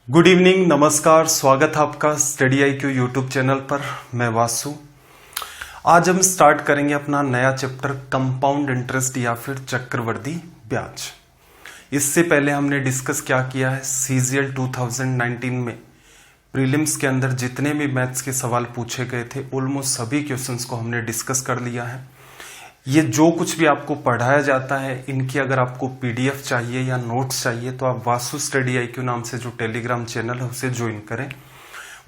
Good evening, नमस्कार, स्वागत है आपका स्टडी IQ यूट्यूब चैनल पर। मैं वासु। आज हम स्टार्ट करेंगे अपना नया चैप्टर कंपाउंड इंटरेस्ट या फिर चक्रवृद्धि ब्याज। इससे पहले हमने डिस्कस क्या किया है, CGL 2019 में प्रीलिम्स के अंदर जितने भी मैथ्स के सवाल पूछे गए थे ऑलमोस्ट सभी क्वेश्चंस को हमने डिस्कस कर लिया है। ये जो कुछ भी आपको पढ़ाया जाता है, इनकी अगर आपको PDF चाहिए या नोट्स चाहिए तो आप वासु स्टडी IQ नाम से जो टेलीग्राम चैनल है उसे ज्वाइन करें।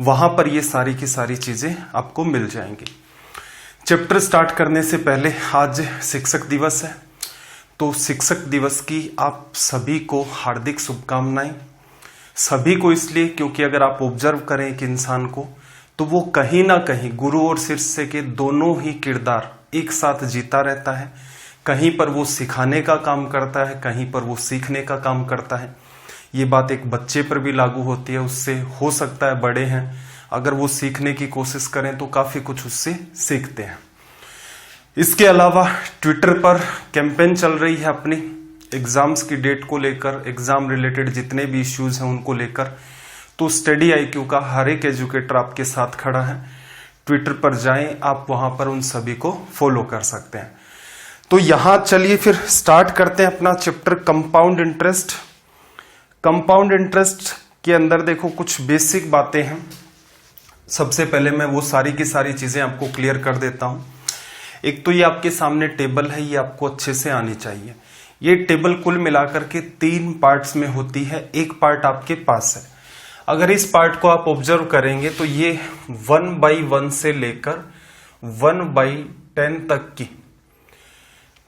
वहां पर ये सारी की सारी चीजें आपको मिल जाएंगी। चैप्टर स्टार्ट करने से पहले आज शिक्षक दिवस है, तो शिक्षक दिवस की आप सभी को हार्दिक शुभकामनाएं। सभी को इसलिए क्योंकि अगर आप ऑब्जर्व करें एक इंसान को तो वो कहीं ना कहीं गुरु और शिष्य के दोनों ही किरदार एक साथ जीता रहता है। कहीं पर वो सिखाने का काम करता है, कहीं पर वो सीखने का काम करता है। ये बात एक बच्चे पर भी लागू होती है। उससे हो सकता है बड़े हैं, अगर वो सीखने की कोशिश करें तो काफी कुछ उससे सीखते हैं। इसके अलावा ट्विटर पर कैंपेन चल रही है अपनी एग्जाम्स की डेट को लेकर, एग्जाम रिलेटेड जितने भी इश्यूज हैं उनको लेकर। तो स्टडी IQ का हर एक एजुकेटर आपके साथ खड़ा है। ट्विटर पर जाएं, आप वहां पर उन सभी को फॉलो कर सकते हैं। तो यहां चलिए फिर स्टार्ट करते हैं अपना chapter compound interest. Compound interest के अंदर देखो कुछ बेसिक बातें हैं। सबसे पहले मैं वो सारी की सारी चीजें आपको क्लियर कर देता हूं। एक तो ये आपके सामने टेबल है, ये आपको अच्छे से आनी चाहिए। ये टेबल कुल मिलाकर के 3 पार्ट्स में होती है, एक पार्ट आपके पास है। अगर इस पार्ट को आप ऑब्जर्व करेंगे तो ये 1/1 से लेकर 1/10 तक की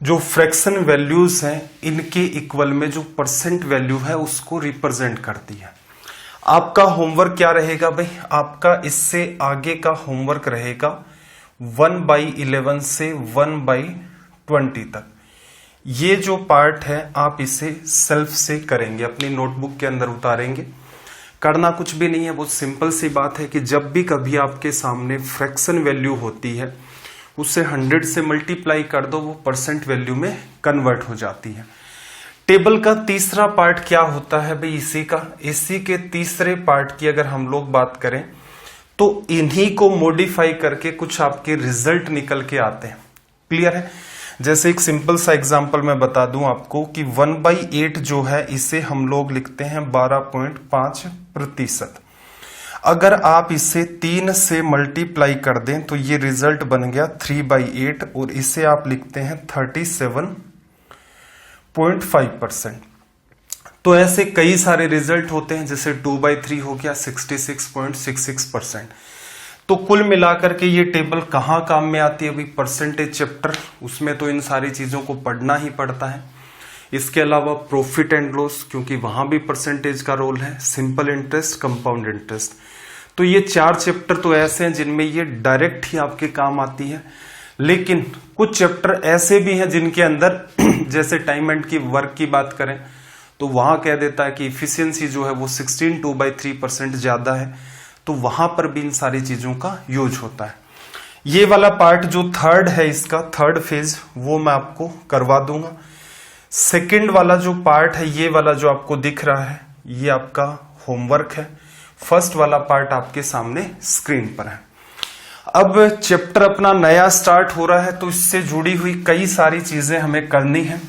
जो फ्रैक्शन वैल्यूज हैं, इनके इक्वल में जो परसेंट वैल्यू है उसको रिप्रेजेंट करती है। आपका होमवर्क क्या रहेगा भाई? आपका इससे आगे का होमवर्क रहेगा 1/11 से 1/20 तक। ये जो पार्ट है आप इसे सेल्फ से करेंगे, अपनी नोटबुक के अंदर उतारेंगे। करना कुछ भी नहीं है, बहुत सिंपल सी बात है कि जब भी कभी आपके सामने फ्रैक्शन वैल्यू होती है उसे 100 से मल्टीप्लाई कर दो, वो परसेंट वैल्यू में कन्वर्ट हो जाती है। टेबल का तीसरा पार्ट क्या होता है भाई? इसी के तीसरे पार्ट की अगर हम लोग बात करें तो इन्हीं को मॉडिफाई करके कुछ आपके रिजल्ट निकल के आते हैं। क्लियर है? जैसे एक सिंपल सा एग्जांपल मैं बता दूं आपको कि 1/8 जो है इसे हम लोग लिखते हैं 12.5%। अगर आप इसे 3 से मल्टीप्लाई कर दें तो ये रिजल्ट बन गया 3/8 और इसे आप लिखते हैं 37.5%। तो ऐसे कई सारे रिजल्ट होते हैं, जैसे 2/3 हो गया 66.66%। तो कुल मिलाकर के ये टेबल कहाँ काम में आती है भाई? परसेंटेज चैप्टर, उसमें तो इन सारी चीजों को पढ़ना ही पड़ता है। इसके अलावा प्रॉफिट एंड लॉस, क्योंकि वहां भी परसेंटेज का रोल है, सिंपल इंटरेस्ट, कंपाउंड इंटरेस्ट। तो ये 4 चैप्टर तो ऐसे हैं जिनमें ये डायरेक्ट ही आपके काम आती है। लेकिन कुछ चैप्टर ऐसे भी हैं जिनके अंदर जैसे टाइम एंड की वर्क की बात करें तो वहां कह देता है कि इफिशियंसी जो है वो 16.2/3% ज्यादा है, तो वहां पर भी इन सारी चीजों का यूज होता है। ये वाला पार्ट जो थर्ड है, इसका थर्ड फेज, वो मैं आपको करवा दूंगा। सेकंड वाला जो पार्ट है, ये वाला जो आपको दिख रहा है, ये आपका होमवर्क है। फर्स्ट वाला पार्ट आपके सामने स्क्रीन पर है। अब चैप्टर अपना नया स्टार्ट हो रहा है तो इससे जुड़ी हुई कई सारी चीजें हमें करनी है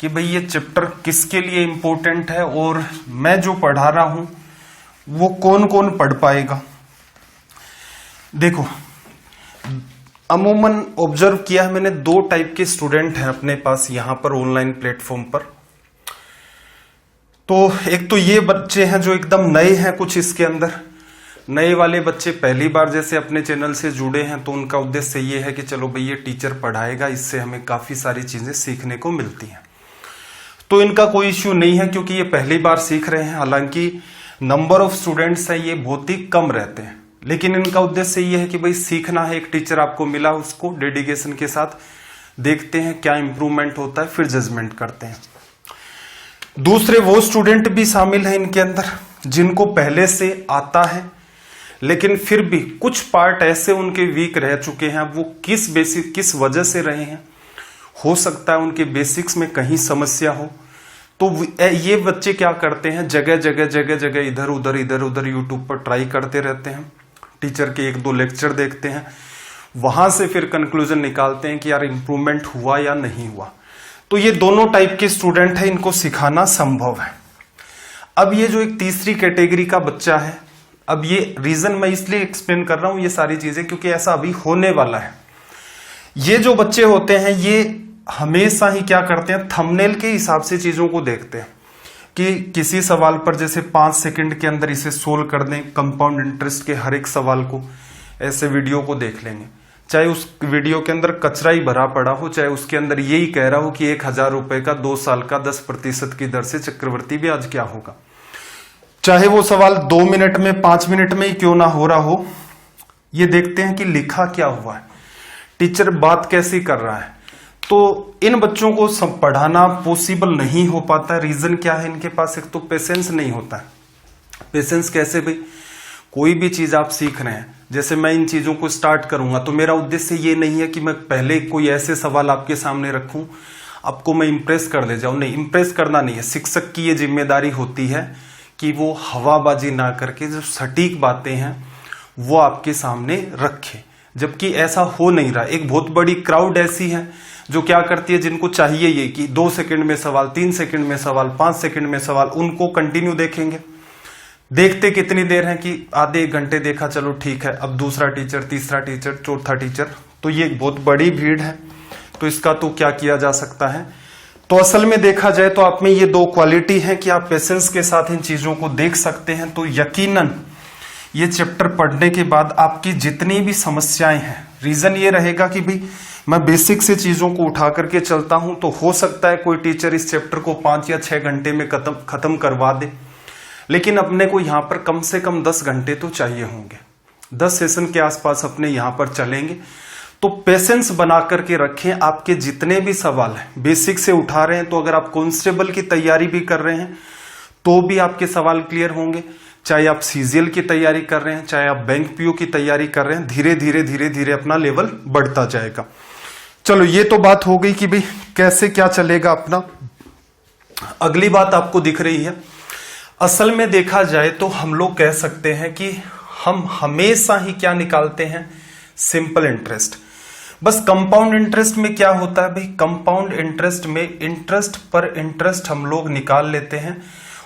कि भाई ये चैप्टर किसके लिए इंपॉर्टेंट है और मैं जो पढ़ा रहा हूं वो कौन कौन पढ़ पाएगा। देखो, अमूमन ऑब्जर्व किया है मैंने, 2 टाइप के स्टूडेंट हैं अपने पास यहां पर ऑनलाइन प्लेटफॉर्म पर। तो एक तो ये बच्चे हैं जो एकदम नए हैं, कुछ इसके अंदर नए वाले बच्चे पहली बार जैसे अपने चैनल से जुड़े हैं, तो उनका उद्देश्य ये है कि चलो भाई ये टीचर पढ़ाएगा, इससे हमें काफी सारी चीजें सीखने को मिलती हैं। तो इनका कोई इश्यू नहीं है क्योंकि ये पहली बार सीख रहे हैं। हालांकि नंबर ऑफ स्टूडेंट्स है ये बहुत ही कम रहते हैं, लेकिन इनका उद्देश्य ये है कि भाई सीखना है। एक टीचर आपको मिला, उसको डेडिकेशन के साथ देखते हैं क्या इंप्रूवमेंट होता है, फिर जजमेंट करते हैं। दूसरे वो स्टूडेंट भी शामिल हैं इनके अंदर जिनको पहले से आता है, लेकिन फिर भी कुछ पार्ट ऐसे उनके वीक रह चुके हैं। वो किस वजह से रहे हैं, हो सकता है उनके बेसिक्स में कहीं समस्या हो, तो ये बच्चे क्या करते हैं, जगह जगह इधर उधर यूट्यूब पर ट्राई करते रहते हैं, टीचर के 1-2 लेक्चर देखते हैं, वहां से फिर कंक्लूजन निकालते हैं कि यार इंप्रूवमेंट हुआ या नहीं हुआ। तो ये दोनों टाइप के स्टूडेंट है, इनको सिखाना संभव है। अब ये जो एक तीसरी कैटेगरी का बच्चा है, अब ये रीजन मैं इसलिए एक्सप्लेन कर रहा हूं ये सारी चीजें क्योंकि ऐसा अभी होने वाला है। ये जो बच्चे होते हैं ये हमेशा ही क्या करते हैं, थंबनेल के हिसाब से चीजों को देखते हैं कि किसी सवाल पर जैसे 5 सेकंड के अंदर इसे सोल्व कर दें, कंपाउंड इंटरेस्ट के हर एक सवाल को, ऐसे वीडियो को देख लेंगे। चाहे उस वीडियो के अंदर कचरा ही भरा पड़ा हो, चाहे उसके अंदर यही कह रहा हो कि 1000 रुपए का 2 साल का 10% की दर से चक्रवर्ती ब्याज क्या होगा, चाहे वो सवाल 2 मिनट में 5 मिनट में ही क्यों ना हो रहा हो, ये देखते हैं कि लिखा क्या हुआ है, टीचर बात कैसी कर रहा है। तो इन बच्चों को सब पढ़ाना पॉसिबल नहीं हो पाता। रीजन क्या है, इनके पास एक तो पेशेंस नहीं होता है। पेशेंस कैसे भाई, कोई भी चीज आप सीख रहे हैं, जैसे मैं इन चीजों को स्टार्ट करूंगा तो मेरा उद्देश्य ये नहीं है कि मैं पहले कोई ऐसे सवाल आपके सामने रखूं आपको मैं इंप्रेस कर ले जाऊं, नहीं, इंप्रेस करना नहीं है। शिक्षक की ये जिम्मेदारी होती है कि वो हवाबाजी ना करके जो सटीक बातें हैं वो आपके सामने रखे, जबकि ऐसा हो नहीं रहा। एक बहुत बड़ी क्राउड ऐसी है जो क्या करती है, जिनको चाहिए ये कि 2 सेकंड में सवाल, 3 सेकंड में सवाल, 5 सेकंड में सवाल, उनको कंटिन्यू देखेंगे। देखते कितनी देर है कि आधे 1 घंटे देखा, चलो ठीक है, अब दूसरा टीचर, तीसरा टीचर, चौथा टीचर। तो ये बहुत बड़ी भीड़ है, तो इसका तो क्या किया जा सकता है। तो असल में देखा जाए तो आप में ये 2 क्वालिटी है कि आप पेशेंस के साथ इन चीजों को देख सकते हैं। तो यकीनन ये चैप्टर पढ़ने के बाद आपकी जितनी भी समस्याएं हैं, रीजन ये रहेगा कि भाई मैं बेसिक से चीजों को उठा करके चलता हूं, तो हो सकता है कोई टीचर इस चैप्टर को 5 या 6 घंटे में खत्म करवा दे, लेकिन अपने को यहां पर कम से कम 10 घंटे तो चाहिए होंगे। 10 सेशन के आसपास अपने यहां पर चलेंगे। तो पेशेंस बना करके रखें। आपके जितने भी सवाल हैं बेसिक से उठा रहे हैं, तो अगर आप कांस्टेबल की तैयारी भी कर रहे हैं तो भी आपके सवाल क्लियर होंगे। चाहे आप सीजीएल की तैयारी कर रहे हैं, चाहे आप बैंक पीओ की तैयारी कर रहे हैं, धीरे धीरे अपना लेवल बढ़ता जाएगा। चलो ये तो बात हो गई कि भाई कैसे क्या चलेगा अपना। अगली बात आपको दिख रही है, असल में देखा जाए तो हम लोग कह सकते हैं कि हम हमेशा ही क्या निकालते हैं, सिंपल इंटरेस्ट। बस कंपाउंड इंटरेस्ट में क्या होता है भाई, कंपाउंड इंटरेस्ट में इंटरेस्ट पर इंटरेस्ट हम लोग निकाल लेते हैं।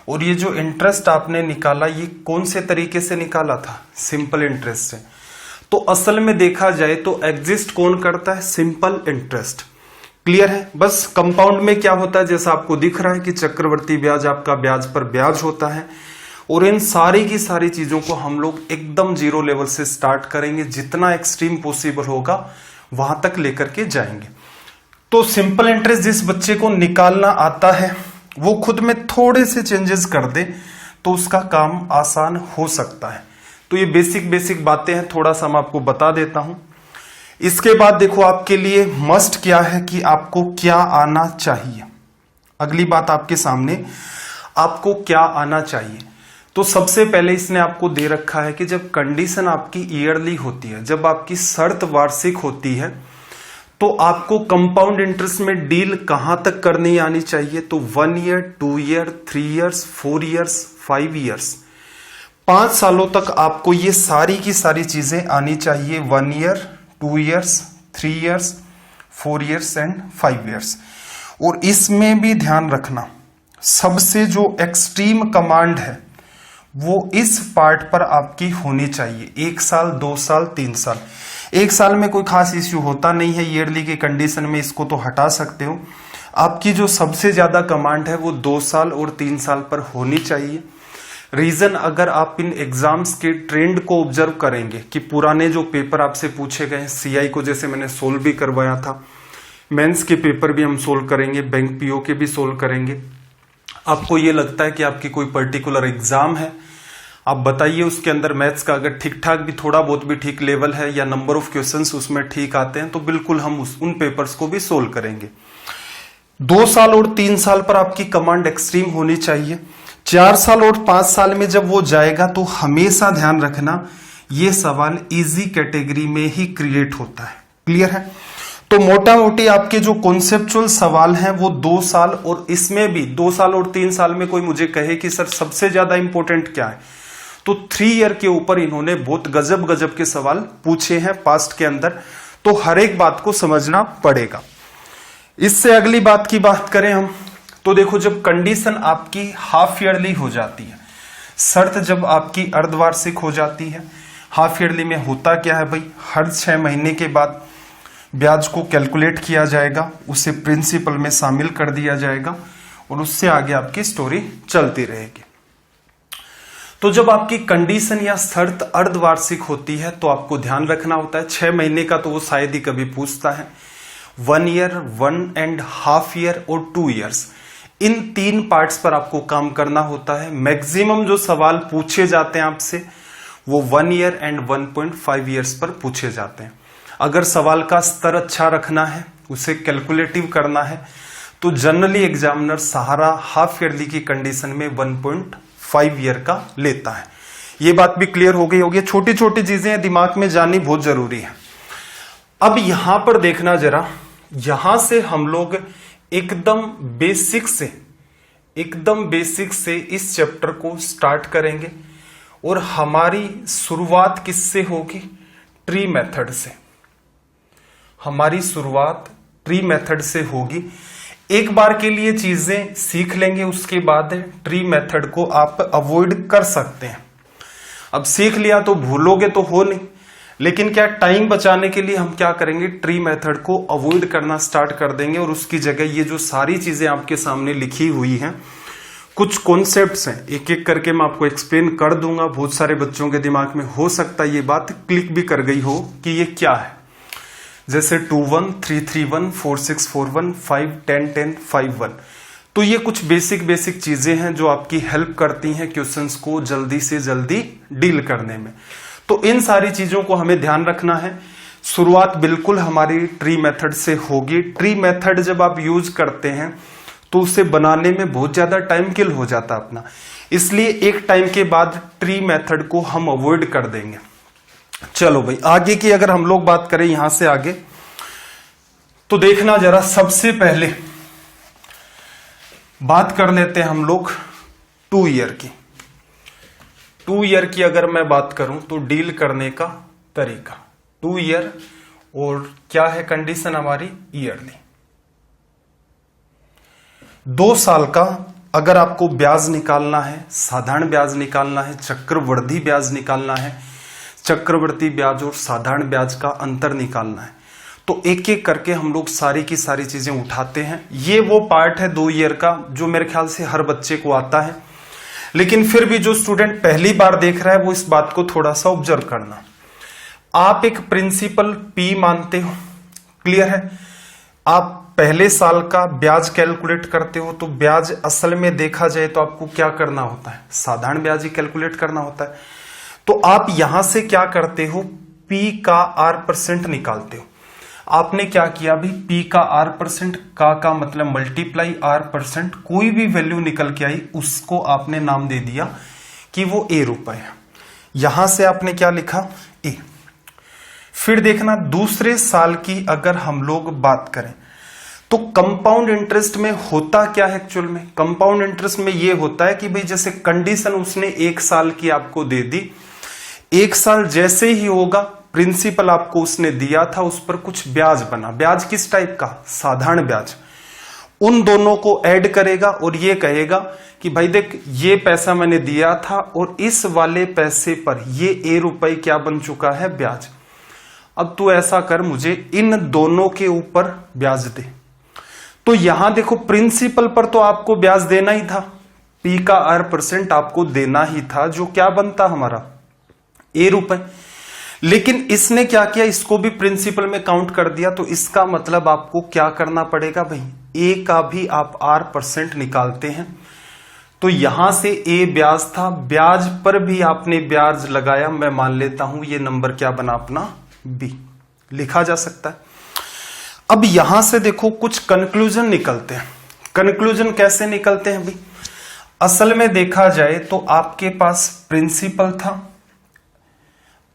और ये जो इंटरेस्ट आपने निकाला ये कौन से तरीके से निकाला था, सिंपल इंटरेस्ट से। तो असल में देखा जाए तो एग्जिस्ट कौन करता है, सिंपल इंटरेस्ट। क्लियर है। बस कंपाउंड में क्या होता है, जैसा आपको दिख रहा है कि चक्रवर्ती ब्याज आपका ब्याज पर ब्याज होता है। और इन सारी की सारी चीजों को हम लोग एकदम 0 लेवल से स्टार्ट करेंगे, जितना एक्सट्रीम पॉसिबल होगा वहां तक लेकर के जाएंगे। तो सिंपल इंटरेस्ट जिस बच्चे को निकालना आता है वो खुद में थोड़े से चेंजेस कर दे तो उसका काम आसान हो सकता है। तो ये बेसिक बातें हैं, थोड़ा सा मैं आपको बता देता हूं। इसके बाद देखो आपके लिए मस्ट क्या है कि आपको क्या आना चाहिए। अगली बात आपके सामने, आपको क्या आना चाहिए। तो सबसे पहले इसने आपको दे रखा है कि जब कंडीशन आपकी ईयरली होती है, जब आपकी शर्त वार्षिक होती है, तो आपको कंपाउंड इंटरेस्ट में डील कहां तक करनी आनी चाहिए। तो 1 year, 2 year, 3 years, 4 years, 5 years, 5 सालों तक आपको ये सारी की सारी चीजें आनी चाहिए। 1 year, 2 years, 3 years, 4 years and 5 years. और इसमें भी ध्यान रखना, सबसे जो एक्सट्रीम कमांड है वो इस पार्ट पर आपकी होनी चाहिए। 1 साल, 2 साल, 3 साल। 1 साल में कोई खास इश्यू होता नहीं है, ईयरली के कंडीशन में इसको तो हटा सकते हो। आपकी जो सबसे ज्यादा कमांड है वो 2 साल और 3 साल पर होनी चाहिए। रीजन, अगर आप इन एग्जाम्स के ट्रेंड को ऑब्जर्व करेंगे कि पुराने जो पेपर आपसे पूछे गए, सीआई को जैसे मैंने सोल्व भी करवाया था, मेंस के पेपर भी हम सोल्व करेंगे, बैंक पीओ के भी सोल्व करेंगे। आपको ये लगता है कि आपकी कोई पर्टिकुलर एग्जाम है, आप बताइए उसके अंदर मैथ्स का अगर ठीक ठाक भी, थोड़ा बहुत भी ठीक लेवल है या नंबर ऑफ क्वेश्चंस उसमें ठीक आते हैं, तो बिल्कुल हम उन पेपर्स को भी सोल्व करेंगे। 2 साल और 3 साल पर आपकी कमांड एक्सट्रीम होनी चाहिए। 4 साल और 5 साल में जब वो जाएगा तो हमेशा ध्यान रखना ये सवाल इजी कैटेगरी में ही क्रिएट होता है। क्लियर है। तो मोटा मोटी आपके जो कॉन्सेप्चुअल सवाल हैं वो 2 साल, और इसमें भी 2 साल और 3 साल में कोई मुझे कहे कि सर सबसे ज्यादा इंपॉर्टेंट क्या है, तो 3 ईयर के ऊपर इन्होंने बहुत गजब गजब के सवाल पूछे हैं पास्ट के अंदर, तो हर एक बात को समझना पड़ेगा। इससे अगली बात की बात करें हम, तो देखो जब कंडीशन आपकी हाफ ईयरली हो जाती है, शर्त जब आपकी अर्धवार्षिक हो जाती है, हाफ ईयरली में होता क्या है भाई, हर 6 महीने के बाद ब्याज को कैलकुलेट किया जाएगा, उसे प्रिंसिपल में शामिल कर दिया जाएगा और उससे आगे आपकी स्टोरी चलती रहेगी। तो जब आपकी कंडीशन या शर्त अर्धवार्षिक होती है तो आपको ध्यान रखना होता है, 6 महीने का तो वो शायद ही कभी पूछता है, 1 ईयर, 1.5 ईयर और 2 ईयर्स, इन 3 पार्ट्स पर आपको काम करना होता है। मैक्सिमम जो सवाल पूछे जाते हैं आपसे वो 1 ईयर एंड 1.5 ईयर्स पर पूछे जाते हैं। अगर सवाल का स्तर अच्छा रखना है, उसे कैलकुलेटिव करना है, तो जनरली एग्जामिनर सहारा हाफ ईयरली की कंडीशन में 1.5 ईयर का लेता है। ये बात भी क्लियर हो गई होगी, छोटी छोटी चीजें दिमाग में जाननी बहुत जरूरी है। अब यहां पर देखना जरा, यहां से हम लोग एकदम बेसिक से इस चैप्टर को स्टार्ट करेंगे और हमारी शुरुआत किससे होगी, ट्री मेथड से। हमारी शुरुआत ट्री मेथड से होगी। एक बार के लिए चीजें सीख लेंगे, उसके बाद ट्री मेथड को आप अवॉइड कर सकते हैं। अब सीख लिया तो भूलोगे तो हो नहीं, लेकिन क्या टाइम बचाने के लिए हम क्या करेंगे, ट्री मेथड को अवॉइड करना स्टार्ट कर देंगे और उसकी जगह ये जो सारी चीजें आपके सामने लिखी हुई हैं, कुछ कॉन्सेप्ट्स हैं, एक एक करके मैं आपको एक्सप्लेन कर दूंगा। बहुत सारे बच्चों के दिमाग में हो सकता है ये बात क्लिक भी कर गई हो कि ये क्या है, जैसे 2-1, 3-3-1, 4-6-4-1, 5-10-10, 5-1। तो ये कुछ बेसिक चीजें हैं जो आपकी हेल्प करती हैं क्वेश्चंस को जल्दी से जल्दी डील करने में। तो इन सारी चीजों को हमें ध्यान रखना है। शुरुआत बिल्कुल हमारी ट्री मेथड से होगी। ट्री मेथड जब आप यूज करते हैं तो उसे बनाने में बहुत ज्यादा टाइम किल हो जाता है अपना, इसलिए एक टाइम के बाद ट्री मेथड को हम अवॉइड कर देंगे। चलो भाई, आगे की अगर हम लोग बात करें यहां से आगे, तो देखना जरा, सबसे पहले बात कर लेते हैं हम लोग 2 ईयर की। 2 ईयर की अगर मैं बात करूं तो डील करने का तरीका, 2 ईयर और क्या है कंडीशन हमारी, ईयरली। 2 साल का अगर आपको ब्याज निकालना है, साधारण ब्याज निकालना है, चक्रवृद्धि ब्याज निकालना है, चक्रवृद्धि ब्याज और साधारण ब्याज का अंतर निकालना है, तो एक एक करके हम लोग सारी की सारी चीजें उठाते हैं। ये वो पार्ट है 2 ईयर का जो मेरे ख्याल से हर बच्चे को आता है, लेकिन फिर भी जो स्टूडेंट पहली बार देख रहा है वो इस बात को थोड़ा सा ऑब्जर्व करना। आप एक प्रिंसिपल P मानते हो, क्लियर है। आप पहले साल का ब्याज कैलकुलेट करते हो, तो ब्याज असल में देखा जाए तो आपको क्या करना होता है, साधारण ब्याज ही कैलकुलेट करना होता है। तो आप यहां से क्या करते हो, P का R% निकालते हो। आपने क्या किया भी, P का R%, का मतलब मल्टीप्लाई R%, कोई भी वैल्यू निकल के आई उसको आपने नाम दे दिया कि वो A रुपए है। यहां से आपने क्या लिखा, A। फिर देखना दूसरे साल की अगर हम लोग बात करें तो कंपाउंड इंटरेस्ट में होता क्या है एक्चुअल में, कंपाउंड इंटरेस्ट में ये होता है कि भाई जैसे कंडीशन उसने 1 साल की आपको दे दी, 1 साल जैसे ही होगा प्रिंसिपल आपको उसने दिया था उस पर कुछ ब्याज बना। ब्याज किस टाइप का, साधारण ब्याज। उन दोनों को ऐड करेगा और ये कहेगा कि भाई देख ये पैसा मैंने दिया था और इस वाले पैसे पर ये A रुपए क्या बन चुका है, ब्याज। अब तू ऐसा कर, मुझे इन दोनों के ऊपर ब्याज दे। तो यहां देखो प्रिंसिपल पर तो आपको ब्याज देना ही था, P का R% आपको देना ही था, जो क्या बनता हमारा, A रुपए। लेकिन इसने क्या किया, इसको भी प्रिंसिपल में काउंट कर दिया, तो इसका मतलब आपको क्या करना पड़ेगा भाई, A का भी आप R% निकालते हैं। तो यहां से A ब्याज था, ब्याज पर भी आपने ब्याज लगाया, मैं मान लेता हूं ये नंबर क्या बना अपना, B, लिखा जा सकता है। अब यहां से देखो कुछ कंक्लूजन निकलते हैं। कंक्लूजन कैसे निकलते हैं भाई, असल में देखा जाए तो आपके पास प्रिंसिपल था,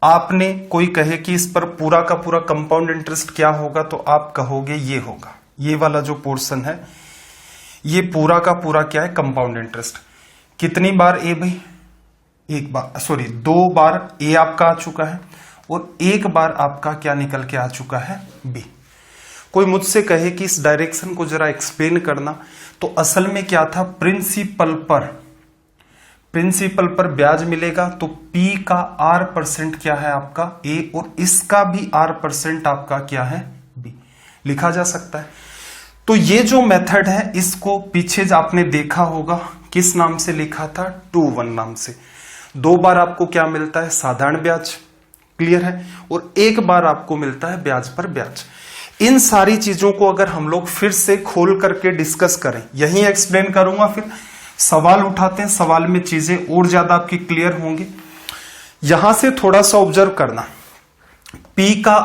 आपने कोई कहे कि इस पर पूरा का पूरा कंपाउंड इंटरेस्ट क्या होगा, तो आप कहोगे ये होगा, ये वाला जो पोर्शन है ये पूरा का पूरा क्या है, कंपाउंड इंटरेस्ट। कितनी बार ए भाई, एक बार, सॉरी 2 बार ए आपका आ चुका है और 1 बार आपका क्या निकल के आ चुका है, बी। कोई मुझसे कहे कि इस डायरेक्शन को जरा एक्सप्लेन करना, तो असल में क्या था, प्रिंसिपल पर ब्याज मिलेगा तो P का R% क्या है आपका A और इसका भी R% आपका क्या है B, लिखा जा सकता है। तो ये जो मेथड है इसको पीछे आपने देखा होगा, किस नाम से लिखा था, 2-1 नाम से। 2 बार आपको क्या मिलता है, साधारण ब्याज, क्लियर है, और 1 बार आपको मिलता है ब्याज पर ब्याज। इन सारी चीजों को अगर हम लोग फिर से खोल करके डिस्कस करें, यही एक्सप्लेन करूंगा, फिर सवाल उठाते हैं, सवाल में चीजें और ज्यादा आपकी क्लियर होंगी। यहां से थोड़ा सा ऑब्जर्व करना, P का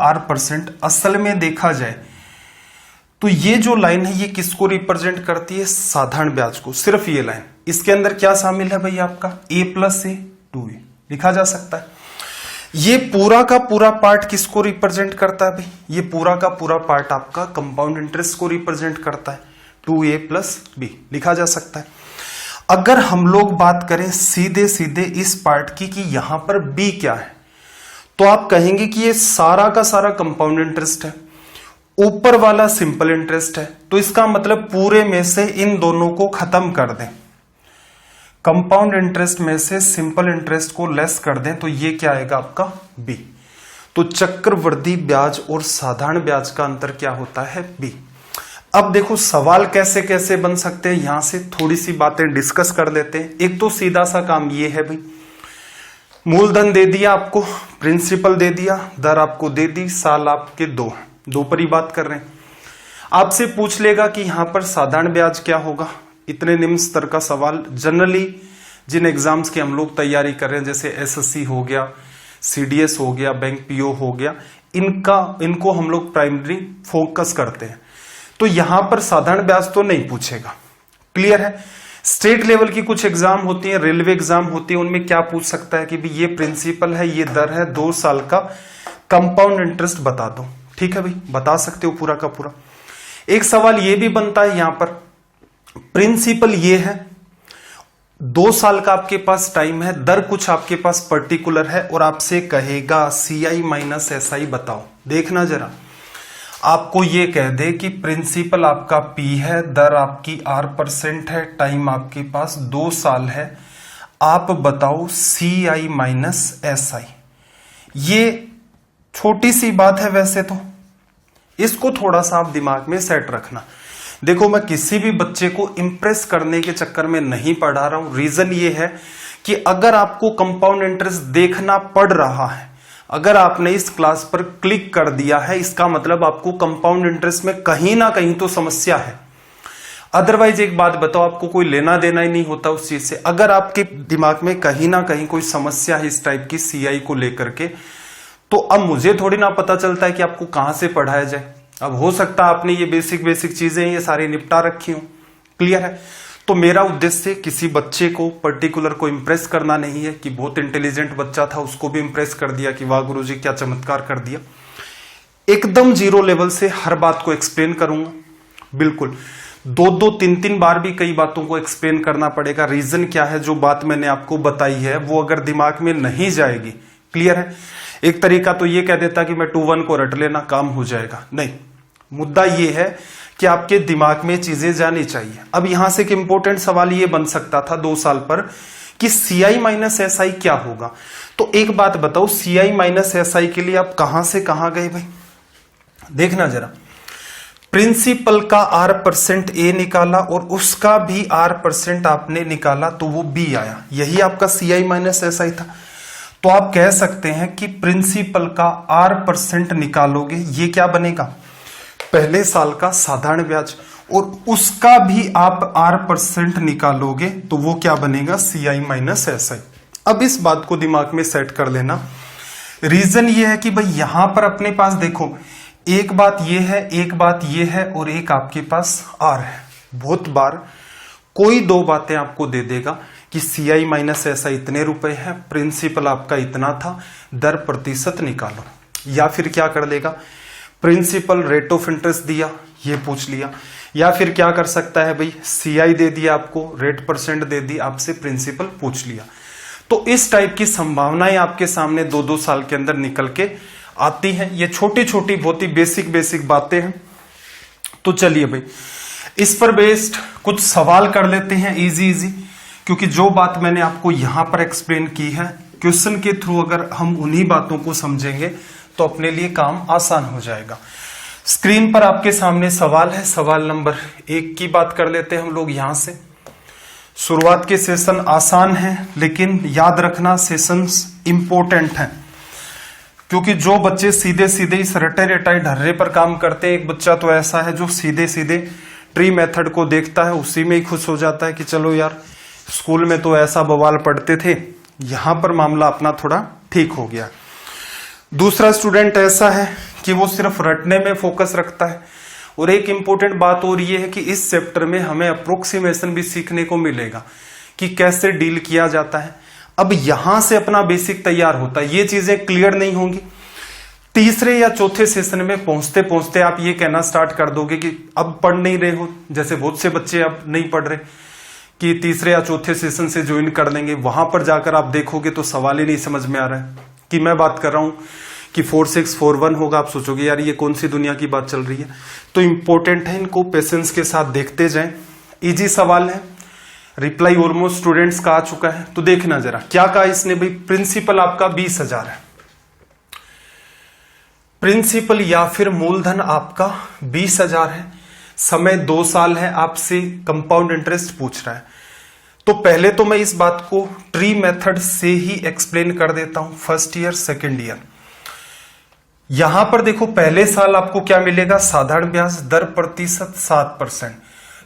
R% असल में देखा जाए तो ये जो लाइन है ये किसको रिप्रेजेंट करती है, साधारण ब्याज को, सिर्फ ये लाइन। इसके अंदर क्या शामिल है भाई आपका, A+A 2A लिखा जा सकता है। ये पूरा का पूरा पार्ट किसको रिप्रेजेंट करता है भाई, ये पूरा का पूरा पार्ट आपका कंपाउंड इंटरेस्ट को रिप्रेजेंट करता है, 2A+B लिखा जा सकता है। अगर हम लोग बात करें सीधे सीधे इस पार्ट की कि यहां पर B क्या है, तो आप कहेंगे कि ये सारा का सारा कंपाउंड इंटरेस्ट है, ऊपर वाला सिंपल इंटरेस्ट है, तो इसका मतलब पूरे में से इन दोनों को खत्म कर दें, कंपाउंड इंटरेस्ट में से सिंपल इंटरेस्ट को लेस कर दें, तो ये क्या आएगा आपका बी। तो चक्रवृद्धि ब्याज और साधारण ब्याज का अंतर क्या होता है, बी। अब देखो सवाल कैसे कैसे बन सकते हैं, यहां से थोड़ी सी बातें डिस्कस कर लेते हैं। एक तो सीधा सा काम ये है भाई, मूलधन दे दिया आपको, प्रिंसिपल दे दिया, दर आपको दे दी, साल आपके 2 पर ही बात कर रहे हैं। आपसे पूछ लेगा कि यहां पर साधारण ब्याज क्या होगा। इतने निम्न स्तर का सवाल जनरली जिन एग्जाम्स की हम लोग तैयारी कर रहे हैं, जैसे एसएससी हो गया, सीडीएस हो गया, बैंक पीओ हो गया, इनको हम लोग प्राइमरी फोकस करते हैं। तो यहां पर साधारण ब्याज तो नहीं पूछेगा, क्लियर है। स्टेट लेवल की कुछ एग्जाम होती है, रेलवे एग्जाम होती है, उनमें क्या पूछ सकता है कि भी ये प्रिंसिपल है, ये दर है, 2 साल का कंपाउंड इंटरेस्ट बता दो। ठीक है भाई, बता सकते हो पूरा का पूरा। एक सवाल ये भी बनता है, यहां पर प्रिंसिपल ये है, 2 साल का आपके पास टाइम है, दर कुछ आपके पास पर्टिकुलर है और आपसे कहेगा CI माइनस SI बताओ। देखना जरा, आपको ये कह दे कि प्रिंसिपल आपका P है, दर आपकी R% है, टाइम आपके पास 2 साल है, आप बताओ CI माइनस SI। ये छोटी सी बात है वैसे तो, इसको थोड़ा सा आप दिमाग में सेट रखना। देखो मैं किसी भी बच्चे को इंप्रेस करने के चक्कर में नहीं पढ़ा रहा हूं। रीजन ये है कि अगर आपको कंपाउंड इंटरेस्ट देखना पड़ रहा है, अगर आपने इस क्लास पर क्लिक कर दिया है, इसका मतलब आपको कंपाउंड इंटरेस्ट में कहीं ना कहीं तो समस्या है। अदरवाइज एक बात बताओ, आपको कोई लेना देना ही नहीं होता उस चीज से। अगर आपके दिमाग में कहीं ना कहीं कोई समस्या है इस टाइप की CI को लेकर के, तो अब मुझे थोड़ी ना पता चलता है कि आपको कहां से पढ़ाया जाए। अब हो सकता है आपने ये बेसिक चीजें ये सारी निपटा रखी हो, क्लियर है। तो मेरा उद्देश्य किसी बच्चे को पर्टिकुलर को इंप्रेस करना नहीं है कि बहुत इंटेलिजेंट बच्चा था उसको भी इंप्रेस कर दिया कि वाह गुरुजी क्या चमत्कार कर दिया। एकदम 0 लेवल से हर बात को एक्सप्लेन करूंगा, बिल्कुल 2-2, 3-3 बार भी कई बातों को एक्सप्लेन करना पड़ेगा। रीजन क्या है, जो बात मैंने आपको बताई है वो अगर दिमाग में नहीं जाएगी, क्लियर है। एक तरीका तो ये कह देता कि मैं 2-1 को रट लेना काम हो जाएगा, नहीं, मुद्दा ये है कि आपके दिमाग में चीजें जानी चाहिए। अब यहां से एक इंपॉर्टेंट सवाल ये बन सकता था 2 साल पर कि CI माइनस SI क्या होगा। तो एक बात बताओ, CI माइनस SI के लिए आप कहां से कहां गए भाई, देखना जरा। प्रिंसिपल का R% A निकाला और उसका भी R% आपने निकाला तो वो B आया, यही आपका CI माइनस SI था। तो आप कह सकते हैं कि प्रिंसिपल का R% निकालोगे, ये क्या बनेगा, पहले साल का साधारण ब्याज, और उसका भी आप R% निकालोगे तो वो क्या बनेगा, CI माइनस SI। अब इस बात को दिमाग में सेट कर लेना। रीजन ये है कि भाई यहां पर अपने पास देखो, एक बात ये है, एक बात ये है और एक आपके पास R है। बहुत बार कोई 2 बातें आपको दे देगा कि CI माइनस ऐसा इतने रुपए है, प्रिंसिपल आपका इतना था, दर प्रतिशत निकालो। या फिर क्या कर देगा, प्रिंसिपल रेट ऑफ इंटरेस्ट दिया, ये पूछ लिया। या फिर क्या कर सकता है भाई, CI दे दिया आपको, रेट परसेंट दे दी, आपसे प्रिंसिपल पूछ लिया। तो इस टाइप की संभावनाएं आपके सामने 2-2 साल के अंदर निकल के आती हैं। ये छोटी छोटी बहुत ही बेसिक बातें हैं। तो चलिए भाई, इस पर बेस्ड कुछ सवाल कर लेते हैं इजी, क्योंकि जो बात मैंने आपको यहां पर एक्सप्लेन की है, क्वेश्चन के थ्रू अगर हम उन्हीं बातों को समझेंगे तो अपने लिए काम आसान हो जाएगा। स्क्रीन पर आपके सामने सवाल है। सवाल नंबर 1 की बात कर लेते हैं हम लोग यहां से। शुरुआत के सेशन आसान है, लेकिन याद रखना सेशंस इंपॉर्टेंट हैं, क्योंकि जो बच्चे सीधे सीधे इस रटे रटाई ढर्रे पर काम करते हैं, एक बच्चा तो ऐसा है जो सीधे सीधे ट्री मेथड को देखता है, उसी में ही खुश हो जाता है कि चलो यार स्कूल में तो ऐसा बवाल पढ़ते थे, यहां पर मामला अपना थोड़ा ठीक हो गया। दूसरा स्टूडेंट ऐसा है कि वो सिर्फ रटने में फोकस रखता है। और एक इंपॉर्टेंट बात और ये है कि इस चैप्टर में हमें अप्रोक्सीमेशन भी सीखने को मिलेगा कि कैसे डील किया जाता है। अब यहां से अपना बेसिक तैयार होता है, ये चीजें क्लियर नहीं होंगी। तीसरे या चौथे सेशन में पहुंचते पहुंचते आप ये कहना स्टार्ट कर दोगे कि अब पढ़ नहीं रहे हो, जैसे बहुत से बच्चे अब नहीं पढ़ रहे कि तीसरे या चौथे सेशन से ज्वाइन कर लेंगे। वहां पर जाकर आप देखोगे तो सवाल ही नहीं समझ में आ रहा है कि मैं बात कर रहा हूं कि 4641 होगा, आप सोचोगे यार ये कौन सी दुनिया की बात चल रही है। तो इंपॉर्टेंट है, इनको पेशेंस के साथ देखते जाएं। इजी सवाल है, रिप्लाई ऑलमोस्ट स्टूडेंट्स का आ चुका है। तो देखना जरा क्या कहा इसने भाई, प्रिंसिपल आपका 20,000 है, प्रिंसिपल या फिर मूलधन आपका 20,000 है, समय 2 साल है, आपसे कंपाउंड इंटरेस्ट पूछ रहा है। तो पहले तो मैं इस बात को ट्री मेथड से ही एक्सप्लेन कर देता हूं, फर्स्ट ईयर सेकेंड ईयर। यहां पर देखो पहले साल आपको क्या मिलेगा, साधारण ब्याज, दर प्रतिशत 7%।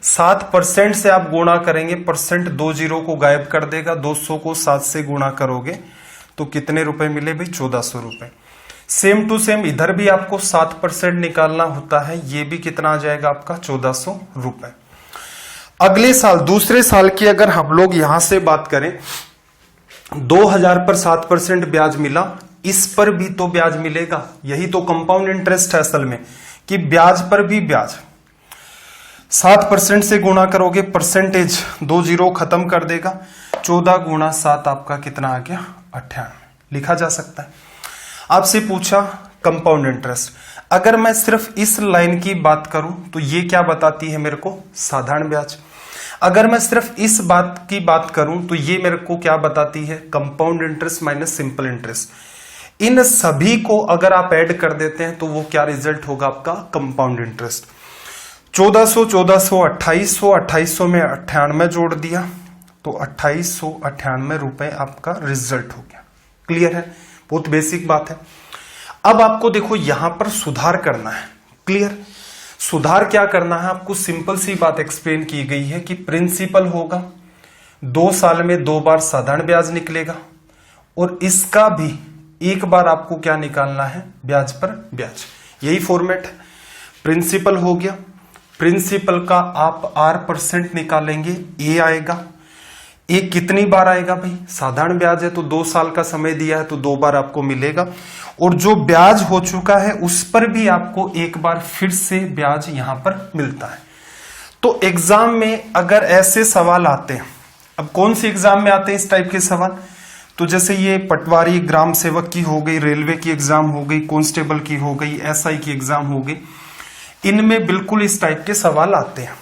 7% से आप गुणा करेंगे, परसेंट 20 को गायब कर देगा, 200 को 7 से गुणा करोगे तो कितने रुपए मिले भाई, 1400 रुपए। सेम टू सेम इधर भी आपको 7% निकालना होता है, ये भी कितना आ जाएगा आपका 1400 रुपए। अगले साल दूसरे साल की अगर हम लोग यहां से बात करें, 2000 पर 7% ब्याज मिला, इस पर भी तो ब्याज मिलेगा। यही तो कंपाउंड इंटरेस्ट है असल में, कि ब्याज पर भी ब्याज। 7% से गुणा करोगे, परसेंटेज 20 खत्म कर देगा, 14 गुणा 7 आपका कितना आ गया, 98 लिखा जा सकता है। आपसे पूछा कंपाउंड इंटरेस्ट, अगर मैं सिर्फ इस लाइन की बात करूं तो ये क्या बताती है मेरे को, साधारण ब्याज। अगर मैं सिर्फ इस बात की बात करूं तो ये मेरे को क्या बताती है, compound interest minus simple interest. इन सभी को अगर आप ऐड कर देते हैं तो वो क्या रिजल्ट होगा आपका, कंपाउंड इंटरेस्ट। 1400, 2800, 2800 में 98 जोड़ दिया तो 2898 रुपए आपका रिजल्ट हो गया। क्लियर है, बहुत बेसिक बात है। अब आपको देखो यहां पर सुधार करना है। क्लियर, सुधार क्या करना है आपको, सिंपल सी बात एक्सप्लेन की गई है कि प्रिंसिपल होगा, 2 साल में 2 बार साधारण ब्याज निकलेगा, और इसका भी एक बार आपको क्या निकालना है, ब्याज पर ब्याज। यही फॉर्मेट है। प्रिंसिपल हो गया, प्रिंसिपल का आप R% निकालेंगे, ए आएगा। ए कितनी बार आएगा भाई, साधारण ब्याज है तो 2 साल का समय दिया है तो 2 बार आपको मिलेगा, और जो ब्याज हो चुका है उस पर भी आपको एक बार फिर से ब्याज यहां पर मिलता है। तो एग्जाम में अगर ऐसे सवाल आते हैं, अब कौन सी एग्जाम में आते हैं इस टाइप के सवाल, तो जैसे ये पटवारी ग्राम सेवक की हो गई, रेलवे की एग्जाम हो गई, कांस्टेबल की हो गई, एसआई की एग्जाम हो गई, इनमें बिल्कुल इस टाइप के सवाल आते हैं।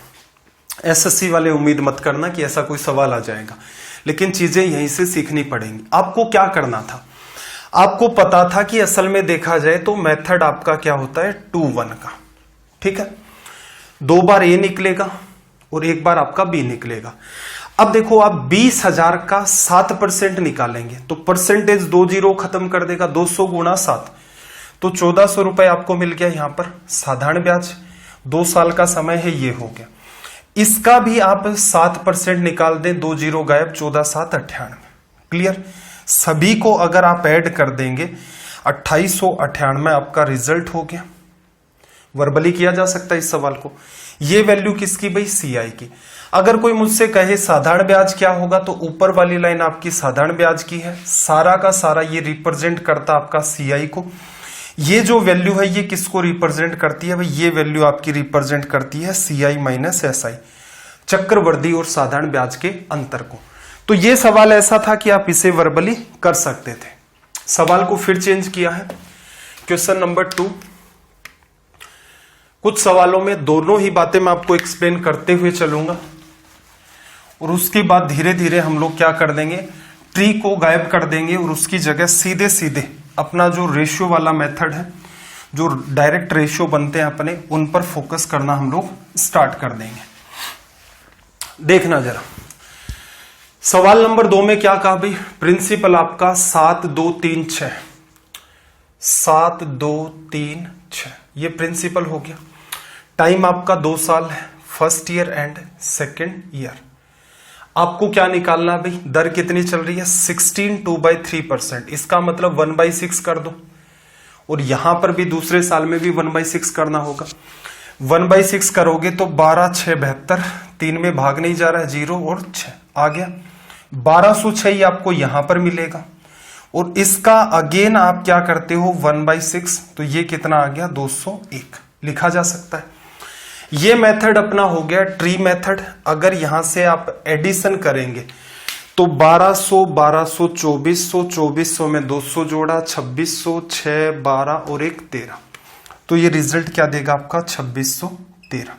एसएससी वाले उम्मीद मत करना कि ऐसा कोई सवाल आ जाएगा, लेकिन चीजें यहीं से सीखनी पड़ेंगी। आपको क्या करना था, आपको पता था कि असल में देखा जाए तो मेथड आपका क्या होता है, 2-1 का। ठीक है, 2 बार ए निकलेगा और 1 बार आपका बी निकलेगा। अब देखो आप 20,000 का 7% निकालेंगे तो परसेंटेज 20 खत्म कर देगा, 200 गुणा 7 तो 1400 रुपए आपको मिल गया। यहां पर साधारण ब्याज 2 साल का समय है, ये हो गया। इसका भी आप 7% निकाल दें, 20 गायब, 14 7 98। क्लियर, सभी को अगर आप ऐड कर देंगे 2898 आपका रिजल्ट हो गया। वर्बली किया जा सकता है इस सवाल को। ये वैल्यू किसकी भाई, सीआई की। अगर कोई मुझसे कहे साधारण ब्याज क्या होगा, तो ऊपर वाली लाइन आपकी साधारण ब्याज की है, सारा का सारा ये रिप्रेजेंट करता आपका सीआई को। ये जो वैल्यू है ये किसको रिप्रेजेंट करती है भाई, ये वैल्यू आपकी रिप्रेजेंट करती है सीआई माइनस एसआई, चक्रवृद्धि और साधारण ब्याज के अंतर को। तो ये सवाल ऐसा था कि आप इसे वर्बली कर सकते थे। सवाल को फिर चेंज किया है। क्वेश्चन नंबर 2, कुछ सवालों में दोनों ही बातें मैं आपको एक्सप्लेन करते हुए चलूंगा और उसके बाद धीरे धीरे हम लोग क्या कर देंगे, ट्री को गायब कर देंगे और उसकी जगह सीधे सीधे अपना जो रेशियो वाला मेथड है, जो डायरेक्ट रेशियो बनते हैं अपने, उन पर फोकस करना हम लोग स्टार्ट कर देंगे। देखना जरा, सवाल नंबर 2 में क्या कहा भाई, प्रिंसिपल आपका 7 2 3 6, 7 2 3 6, ये प्रिंसिपल हो गया। टाइम आपका 2 साल है, first year and second year. आपको क्या निकालना है भाई, दर कितनी चल रही है, 16 2/3%, इसका मतलब 1/6 कर दो, और यहां पर भी दूसरे साल में भी 1/6 करना होगा। 1/6 करोगे तो 12 6 72, 3 में भाग नहीं जा रहा है, 0 और 6 आ गया, 1206 आपको यहां पर मिलेगा। और इसका अगेन आप क्या करते हो 1/6, तो ये कितना आ गया 201, लिखा जा सकता है। ये मेथड अपना हो गया ट्री मेथड। अगर यहां से आप एडिशन करेंगे तो 1200 1200 2400, 2400 में 200 जोड़ा 2600, 6 12 और 1 13, तो ये रिजल्ट क्या देगा आपका 2613।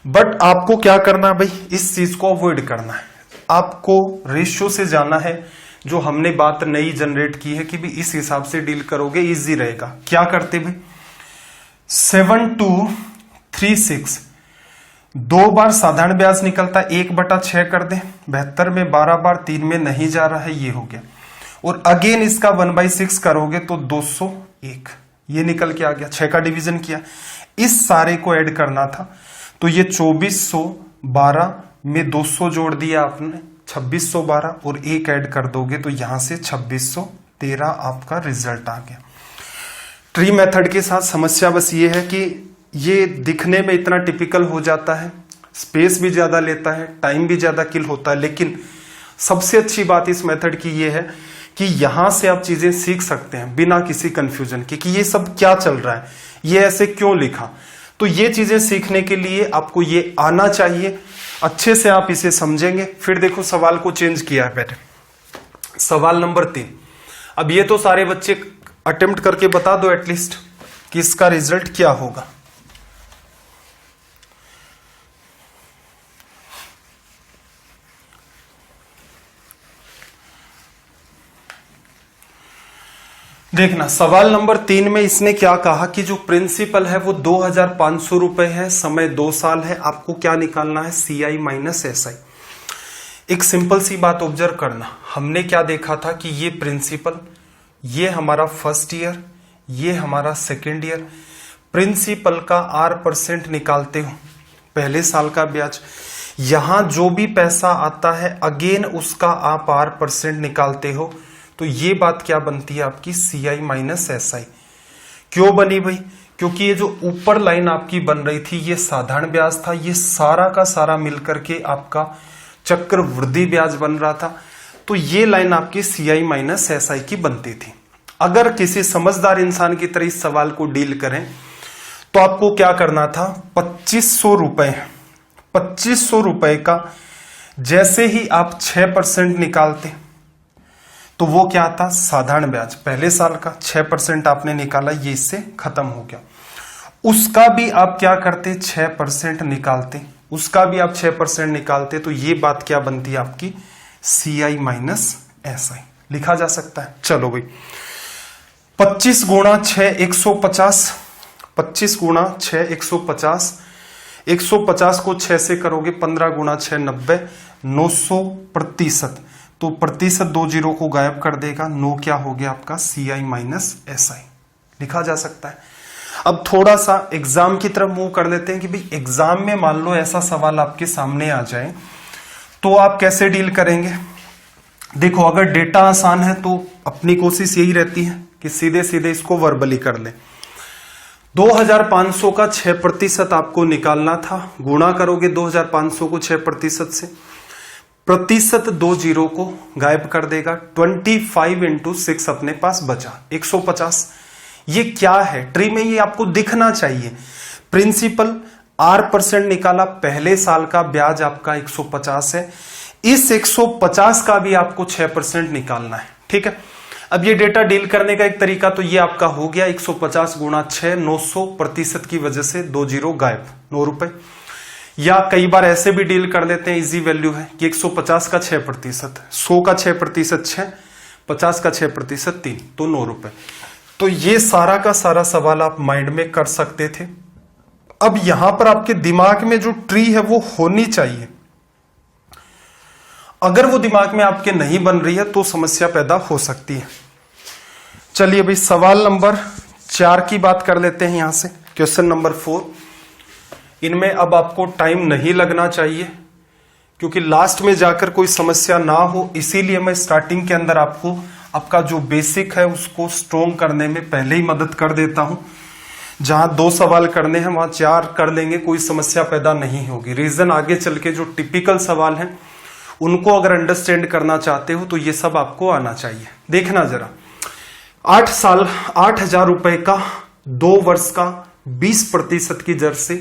बट आपको क्या करना है भाई, इस चीज को अवॉइड करना है, आपको रेशियो से जाना है। जो हमने बात नई जनरेट की है कि भी इस हिसाब से डील करोगे इजी रहेगा। क्या करते भाई, 7236, 2 बार साधारण ब्याज निकलता है, 1/6 कर दे, 72 में 12 बार, 3 में नहीं जा रहा है, ये हो गया। और अगेन इसका 1/6 करोगे तो 201, ये निकल के आ गया, 6 का डिवीजन किया, इस सारे को ऐड करना था, तो ये 2412 में 200 जोड़ दिया आपने, 2612 और 1 ऐड कर दोगे तो यहां से 2613 आपका रिजल्ट आ गया। ट्री मेथड के साथ समस्या बस ये है कि ये दिखने में इतना टिपिकल हो जाता है, स्पेस भी ज्यादा लेता है, टाइम भी ज्यादा किल होता है, लेकिन सबसे अच्छी बात इस मेथड की ये है कि यहां से आप चीजें सीख सकते हैं बिना किसी कंफ्यूजन के कि ये सब क्या चल रहा है, ये ऐसे क्यों लिखा। तो ये चीजें सीखने के लिए आपको ये आना चाहिए, अच्छे से आप इसे समझेंगे। फिर देखो सवाल को चेंज किया है पहले, सवाल नंबर 3। अब ये तो सारे बच्चे अटेम्प्ट करके बता दो एटलीस्ट कि इसका रिजल्ट क्या होगा। देखना, सवाल नंबर 3 में इसने क्या कहा कि जो प्रिंसिपल है वो 2500 रुपए है, समय 2 साल है, आपको क्या निकालना है सीआई माइनस एसआई। एक सिंपल सी बात ऑब्जर्व करना, हमने क्या देखा था कि ये प्रिंसिपल, ये हमारा फर्स्ट ईयर, ये हमारा सेकेंड ईयर, प्रिंसिपल का R% निकालते हो, पहले साल का ब्याज, यहां जो भी पैसा आता है अगेन उसका आप R% निकालते हो, तो ये बात क्या बनती है आपकी सीआई माइनस एसआई। क्यों बनी भाई, क्योंकि ये जो ऊपर लाइन आपकी बन रही थी ये साधारण ब्याज था, ये सारा का सारा मिलकर के आपका चक्रवृद्धि ब्याज बन रहा था, तो ये लाइन आपकी सीआई माइनस एसआई की बनती थी। अगर किसी समझदार इंसान की तरह इस सवाल को डील करें तो आपको क्या करना था, 2500 रुपए, 2500 रुपए का जैसे ही आप 6% निकालते तो वो क्या था साधारण ब्याज, पहले साल का 6% आपने निकाला, ये इससे खत्म हो गया। उसका भी आप क्या करते 6% निकालते, उसका भी आप 6% निकालते, तो ये बात क्या बनती है आपकी सीआई माइनस एसआई, लिखा जा सकता है। चलो भाई 25 गुणा 6 150, 25 गुणा 6 150, 150 को 6 से करोगे 15 गुणा 6 90, 900%, तो प्रतिशत 2 जीरो को गायब कर देगा, 9 क्या हो गया आपका सीआई माइनस एसआई, लिखा जा सकता है। अब थोड़ा सा एग्जाम की तरफ मूव कर लेते हैं कि भाई एग्जाम में मान लो ऐसा सवाल आपके सामने आ जाए तो आप कैसे डील करेंगे। देखो अगर डेटा आसान है तो अपनी कोशिश यही रहती है कि सीधे सीधे इसको वर्बली कर ले। 2500 का 6% आपको निकालना था। गुणा करोगे 2500 को 6% से, प्रतिशत 2 जीरो को गायब कर देगा। 25 इंटू 6 अपने पास बचा 150। ये क्या है? ट्री में ये आपको दिखना चाहिए। प्रिंसिपल R% निकाला, पहले साल का ब्याज आपका 150 है। इस 150 का भी आपको 6% निकालना है। ठीक है, अब ये डेटा डील करने का एक तरीका तो ये आपका हो गया 150 गुणा 6, 900 प्रतिशत की वजह से 2 जीरो गायब, 9 रुपए। या कई बार ऐसे भी डील कर लेते हैं, इजी वैल्यू है कि 150 का 6%, 100 का 6% 6, 50 का 6% 3, तो 9 रुपए। तो ये सारा का सारा सवाल आप माइंड में कर सकते थे। अब यहां पर आपके दिमाग में जो ट्री है वो होनी चाहिए। अगर वो दिमाग में आपके नहीं बन रही है तो समस्या पैदा हो सकती है। चलिए भाई, सवाल नंबर 4 की बात कर लेते हैं। यहां से क्वेश्चन नंबर 4। इनमें अब आपको टाइम नहीं लगना चाहिए क्योंकि लास्ट में जाकर कोई समस्या ना हो, इसीलिए मैं स्टार्टिंग के अंदर आपको आपका जो बेसिक है उसको स्ट्रोंग करने में पहले ही मदद कर देता हूं। जहां 2 सवाल करने हैं वहां 4 कर लेंगे, कोई समस्या पैदा नहीं होगी। रीजन आगे चल के जो टिपिकल सवाल हैं उनको अगर अंडरस्टैंड करना चाहते हो तो ये सब आपको आना चाहिए। देखना जरा, 8,000 रुपए का 2 वर्ष का 20% की दर से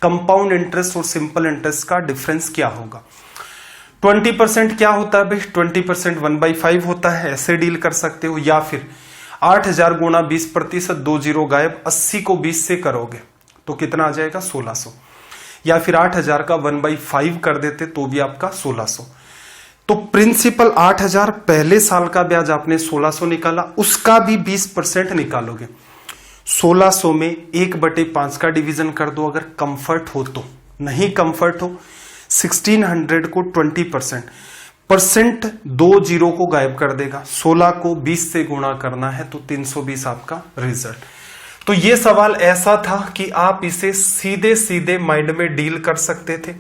कंपाउंड इंटरेस्ट और सिंपल इंटरेस्ट का डिफरेंस क्या होगा? 20% क्या होता है भाई? 20% 1/5 होता है, ऐसे डील कर सकते हो। या फिर 8,000 गुणा 20%, 2 जीरो गायब, 80 को 20 से करोगे तो कितना आ जाएगा? 1600। या फिर 8,000 का 1/5 कर देते तो भी आपका 1600। तो प्रिंसिपल 8,000, पहले साल का ब्याज आपने 1600 निकाला, उसका भी 20% निकालोगे। 1600 में 1/5 का डिवीजन कर दो अगर कंफर्ट हो तो। नहीं कंफर्ट हो, 1600 को 20% 2 जीरो को गायब कर देगा। 16 को 20 से गुणा करना है तो 320 आपका रिजल्ट। तो ये सवाल ऐसा था कि आप इसे सीधे सीधे माइंड में डील कर सकते थे।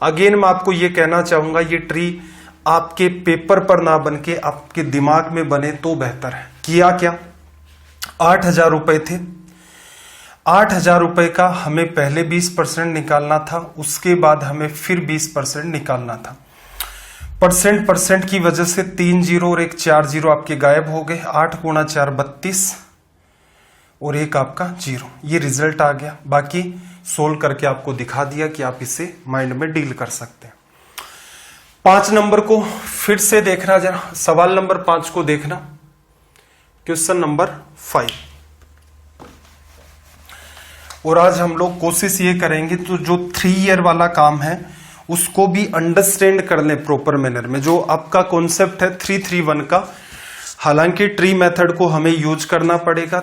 अगेन मैं आपको ये कहना चाहूंगा, ये ट्री आपके पेपर पर ना बन के आपके दिमाग में बने तो बेहतर है। किया क्या? 8,000 रुपए थे, 8,000 रुपए का हमें पहले 20% निकालना था, उसके बाद हमें फिर 20% निकालना था। परसेंट की वजह से 3 जीरो और 1 4 जीरो आपके गायब हो गए। 8 गुणा 4 32 और 1 आपका जीरो। ये रिजल्ट आ गया। बाकी सोल्व करके आपको दिखा दिया कि आप इसे माइंड में डील कर सकते हैं। 5 नंबर को फिर से देखना जरा, सवाल नंबर 5 को देखना, क्वेश्चन नंबर 5। और आज हम लोग कोशिश ये करेंगे तो जो 3 ईयर वाला काम है उसको भी अंडरस्टैंड कर लें प्रॉपर मैनर में। जो आपका कॉन्सेप्ट है 331 का, हालांकि ट्री मेथड को हमें यूज करना पड़ेगा।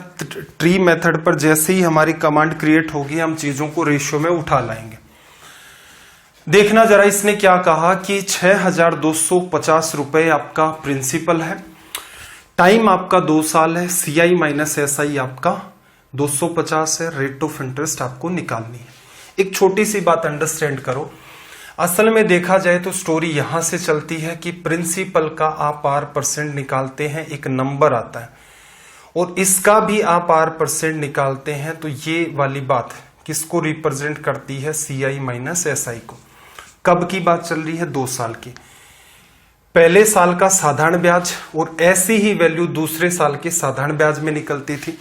ट्री मेथड पर जैसे ही हमारी कमांड क्रिएट होगी हम चीजों को रेशियो में उठा लाएंगे। देखना जरा, इसने क्या कहा कि 6,250 रुपए आपका प्रिंसिपल है, टाइम आपका 2 साल है, CI माइनस SI आपका 250 है, रेट ऑफ इंटरेस्ट आपको निकालनी है। एक छोटी सी बात अंडरस्टैंड करो, असल में देखा जाए तो स्टोरी यहां से चलती है कि प्रिंसिपल का आप R% निकालते हैं, एक नंबर आता है, और इसका भी आप R% निकालते हैं, तो ये वाली बात किसको रिप्रेजेंट करती है? CI माइनस SI को। कब की बात चल रही है? 2 साल की। पहले साल का साधारण ब्याज और ऐसी ही वैल्यू दूसरे साल के साधारण ब्याज में निकलती थी।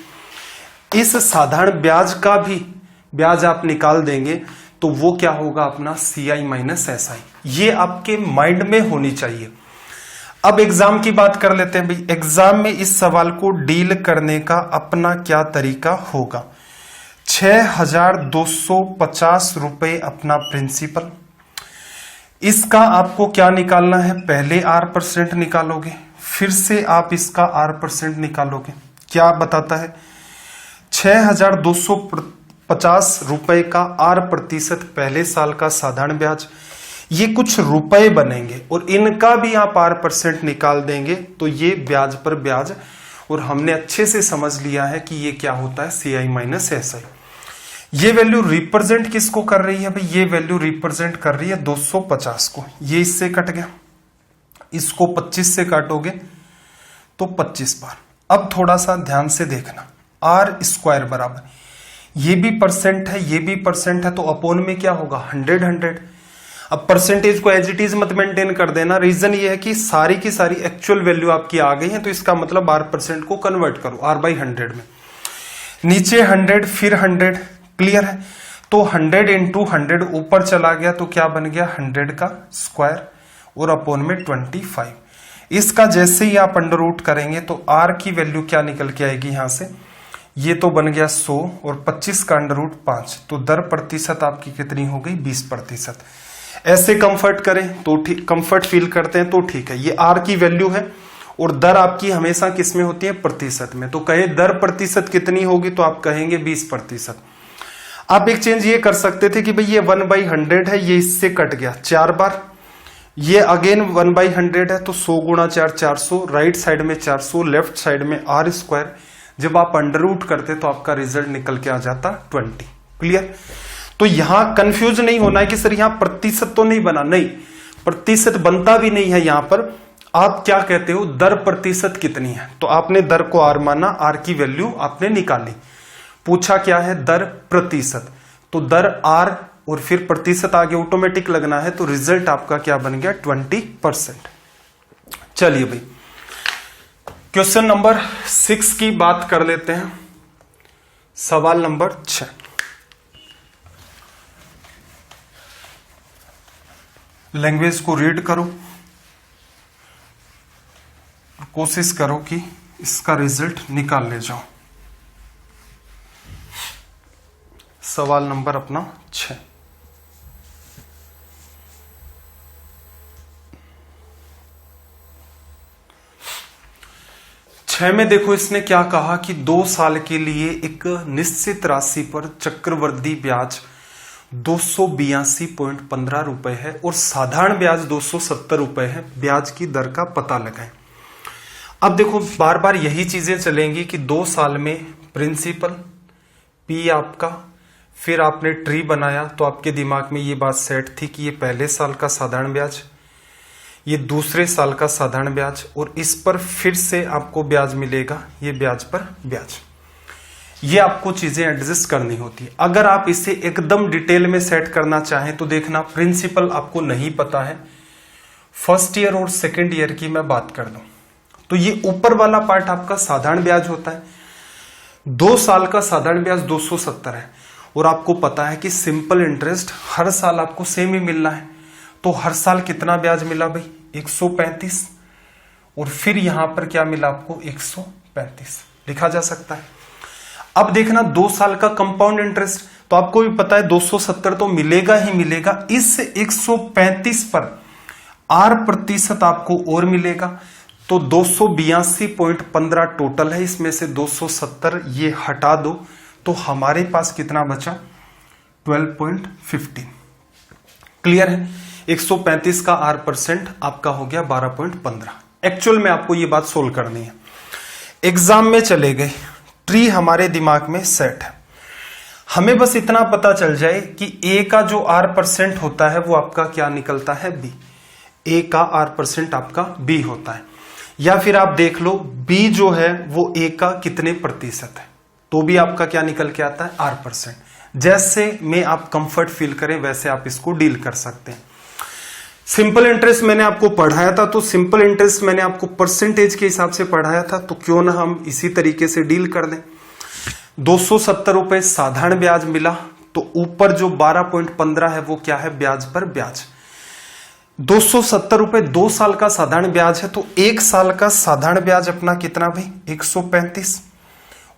इस साधारण ब्याज का भी ब्याज आप निकाल देंगे तो वो क्या होगा? अपना CI माइनस SI। ये आपके माइंड में होनी चाहिए। अब एग्जाम की बात कर लेते हैं भाई। एग्जाम में इस सवाल को डील करने का अपना क्या तरीका होगा? 6,250 रुपए अपना प्रिंसिपल, इसका आपको क्या निकालना है? पहले R% निकालोगे, फिर से आप इसका R% निकालोगे। क्या बताता है? 6,250 रुपए का R% पहले साल का साधारण ब्याज, ये कुछ रुपए बनेंगे और इनका भी आप R% निकाल देंगे तो ये ब्याज पर ब्याज। और हमने अच्छे से समझ लिया है कि ये क्या होता है? CI minus SI। ये वैल्यू रिप्रेजेंट किसको कर रही है भाई? ये वैल्यू रिप्रेजेंट कर रही है 250 को। ये इससे कट गया, इसको 25 से काटोगे तो 25 बार। अब थोड़ा सा ध्यान से देखना, R² बराबर, ये भी परसेंट है, ये भी परसेंट है, तो अपोन में क्या होगा 100 100। अब परसेंटेज को एज इट इज मत मेंटेन कर देना, रीजन ये है कि सारी की सारी एक्चुअल वैल्यू आपकी आ गई है, तो इसका मतलब R% को कन्वर्ट करो R/100 में। नीचे 100 फिर 100, क्लियर है। तो 100 × 100 ऊपर चला गया तो क्या बन गया 100 का स्क्वायर और अपोन में 25। इसका जैसे ही आप अंडर रूट करेंगे तो R की वैल्यू क्या निकल के आएगी यहां से, ये तो बन गया 100 और 25 का अंडर रूट 5, तो दर प्रतिशत आपकी कितनी हो गई 20%। ऐसे कंफर्ट करें तो ठीक, कंफर्ट फील करते हैं तो ठीक है। ये R की वैल्यू है और दर आपकी हमेशा किस में होती है प्रतिशत में, तो कहे दर प्रतिशत कितनी होगी तो आप कहेंगे 20%। आप एक चेंज ये कर सकते थे कि भाई ये 1/100 है, ये इससे कट गया 4 बार, ये अगेन 1/100 है तो 100 × 4 400, राइट साइड में 400, लेफ्ट साइड में R²। जब आप अंडर रूट करते तो आपका रिजल्ट निकल के आ जाता 20, क्लियर। तो यहां कंफ्यूज नहीं होना है कि सर यहां प्रतिशत तो नहीं बना, नहीं प्रतिशत बनता भी नहीं है, यहां पर आप क्या कहते हो दर प्रतिशत कितनी है, तो आपने दर को R माना, R की वैल्यू आपने निकाली। पूछा क्या है दर प्रतिशत, तो दर R और फिर प्रतिशत आगे ऑटोमेटिक लगना है, तो रिजल्ट आपका क्या बन गया 20%। चलिए भाई क्वेश्चन नंबर 6 की बात कर लेते हैं। सवाल नंबर 6, लैंग्वेज को रीड करो, कोशिश करो कि इसका रिजल्ट निकाल ले जाओ। सवाल नंबर अपना 6, में देखो इसने क्या कहा कि 2 साल के लिए एक निश्चित राशि पर चक्रवृद्धि ब्याज 282.15 रुपए है और साधारण ब्याज 270 रुपए है, ब्याज की दर का पता लगाएं। अब देखो बार बार यही चीजें चलेंगी कि 2 साल में प्रिंसिपल P आपका, फिर आपने ट्री बनाया तो आपके दिमाग में ये बात सेट थी कि ये पहले साल का साधारण ब्याज, ये दूसरे साल का साधारण ब्याज, और इस पर फिर से आपको ब्याज मिलेगा, ये ब्याज पर ब्याज। ये आपको चीजें एडजस्ट करनी होती है। अगर आप इसे एकदम डिटेल में सेट करना चाहें तो देखना प्रिंसिपल आपको नहीं पता है, फर्स्ट ईयर और सेकेंड ईयर की मैं बात कर दूं तो ये ऊपर वाला पार्ट आपका साधारण ब्याज होता है। 2 साल का साधारण ब्याज 270 है और आपको पता है कि सिंपल इंटरेस्ट हर साल आपको सेम ही मिलना है, तो हर साल कितना ब्याज मिला भाई 135, और फिर यहां पर क्या मिला आपको 135 लिखा जा सकता है। अब देखना 2 साल का कंपाउंड इंटरेस्ट, तो आपको भी पता है 270 तो मिलेगा ही मिलेगा, इस 135 पर R% आपको और मिलेगा, तो 282.15 टोटल है, इसमें से 270 ये हटा दो तो हमारे पास कितना बचा 12.15, क्लियर है। 135 का R% आपका हो गया 12.15। एक्चुअल में आपको ये बात सोल्व करनी है, एग्जाम में चले गए, ट्री हमारे दिमाग में सेट है, हमें बस इतना पता चल जाए कि A का जो R% होता है वो आपका क्या निकलता है B, A का R% आपका B होता है, या फिर आप देख लो B जो है वो A का कितने प्रतिशत है, तो भी आपका क्या निकल के आता है R%। जैसे में आप कंफर्ट फील करें वैसे आप इसको डील कर सकते हैं। सिंपल इंटरेस्ट मैंने आपको पढ़ाया था, तो सिंपल इंटरेस्ट मैंने आपको परसेंटेज के हिसाब से पढ़ाया था, तो क्यों ना हम इसी तरीके से डील कर दें। 270 रुपए साधारण ब्याज मिला, तो ऊपर जो 12.15 है वो क्या है ब्याज पर ब्याज। 270 रुपए 2 साल का साधारण ब्याज है, तो 1 साल का साधारण ब्याज अपना कितना भाई 135,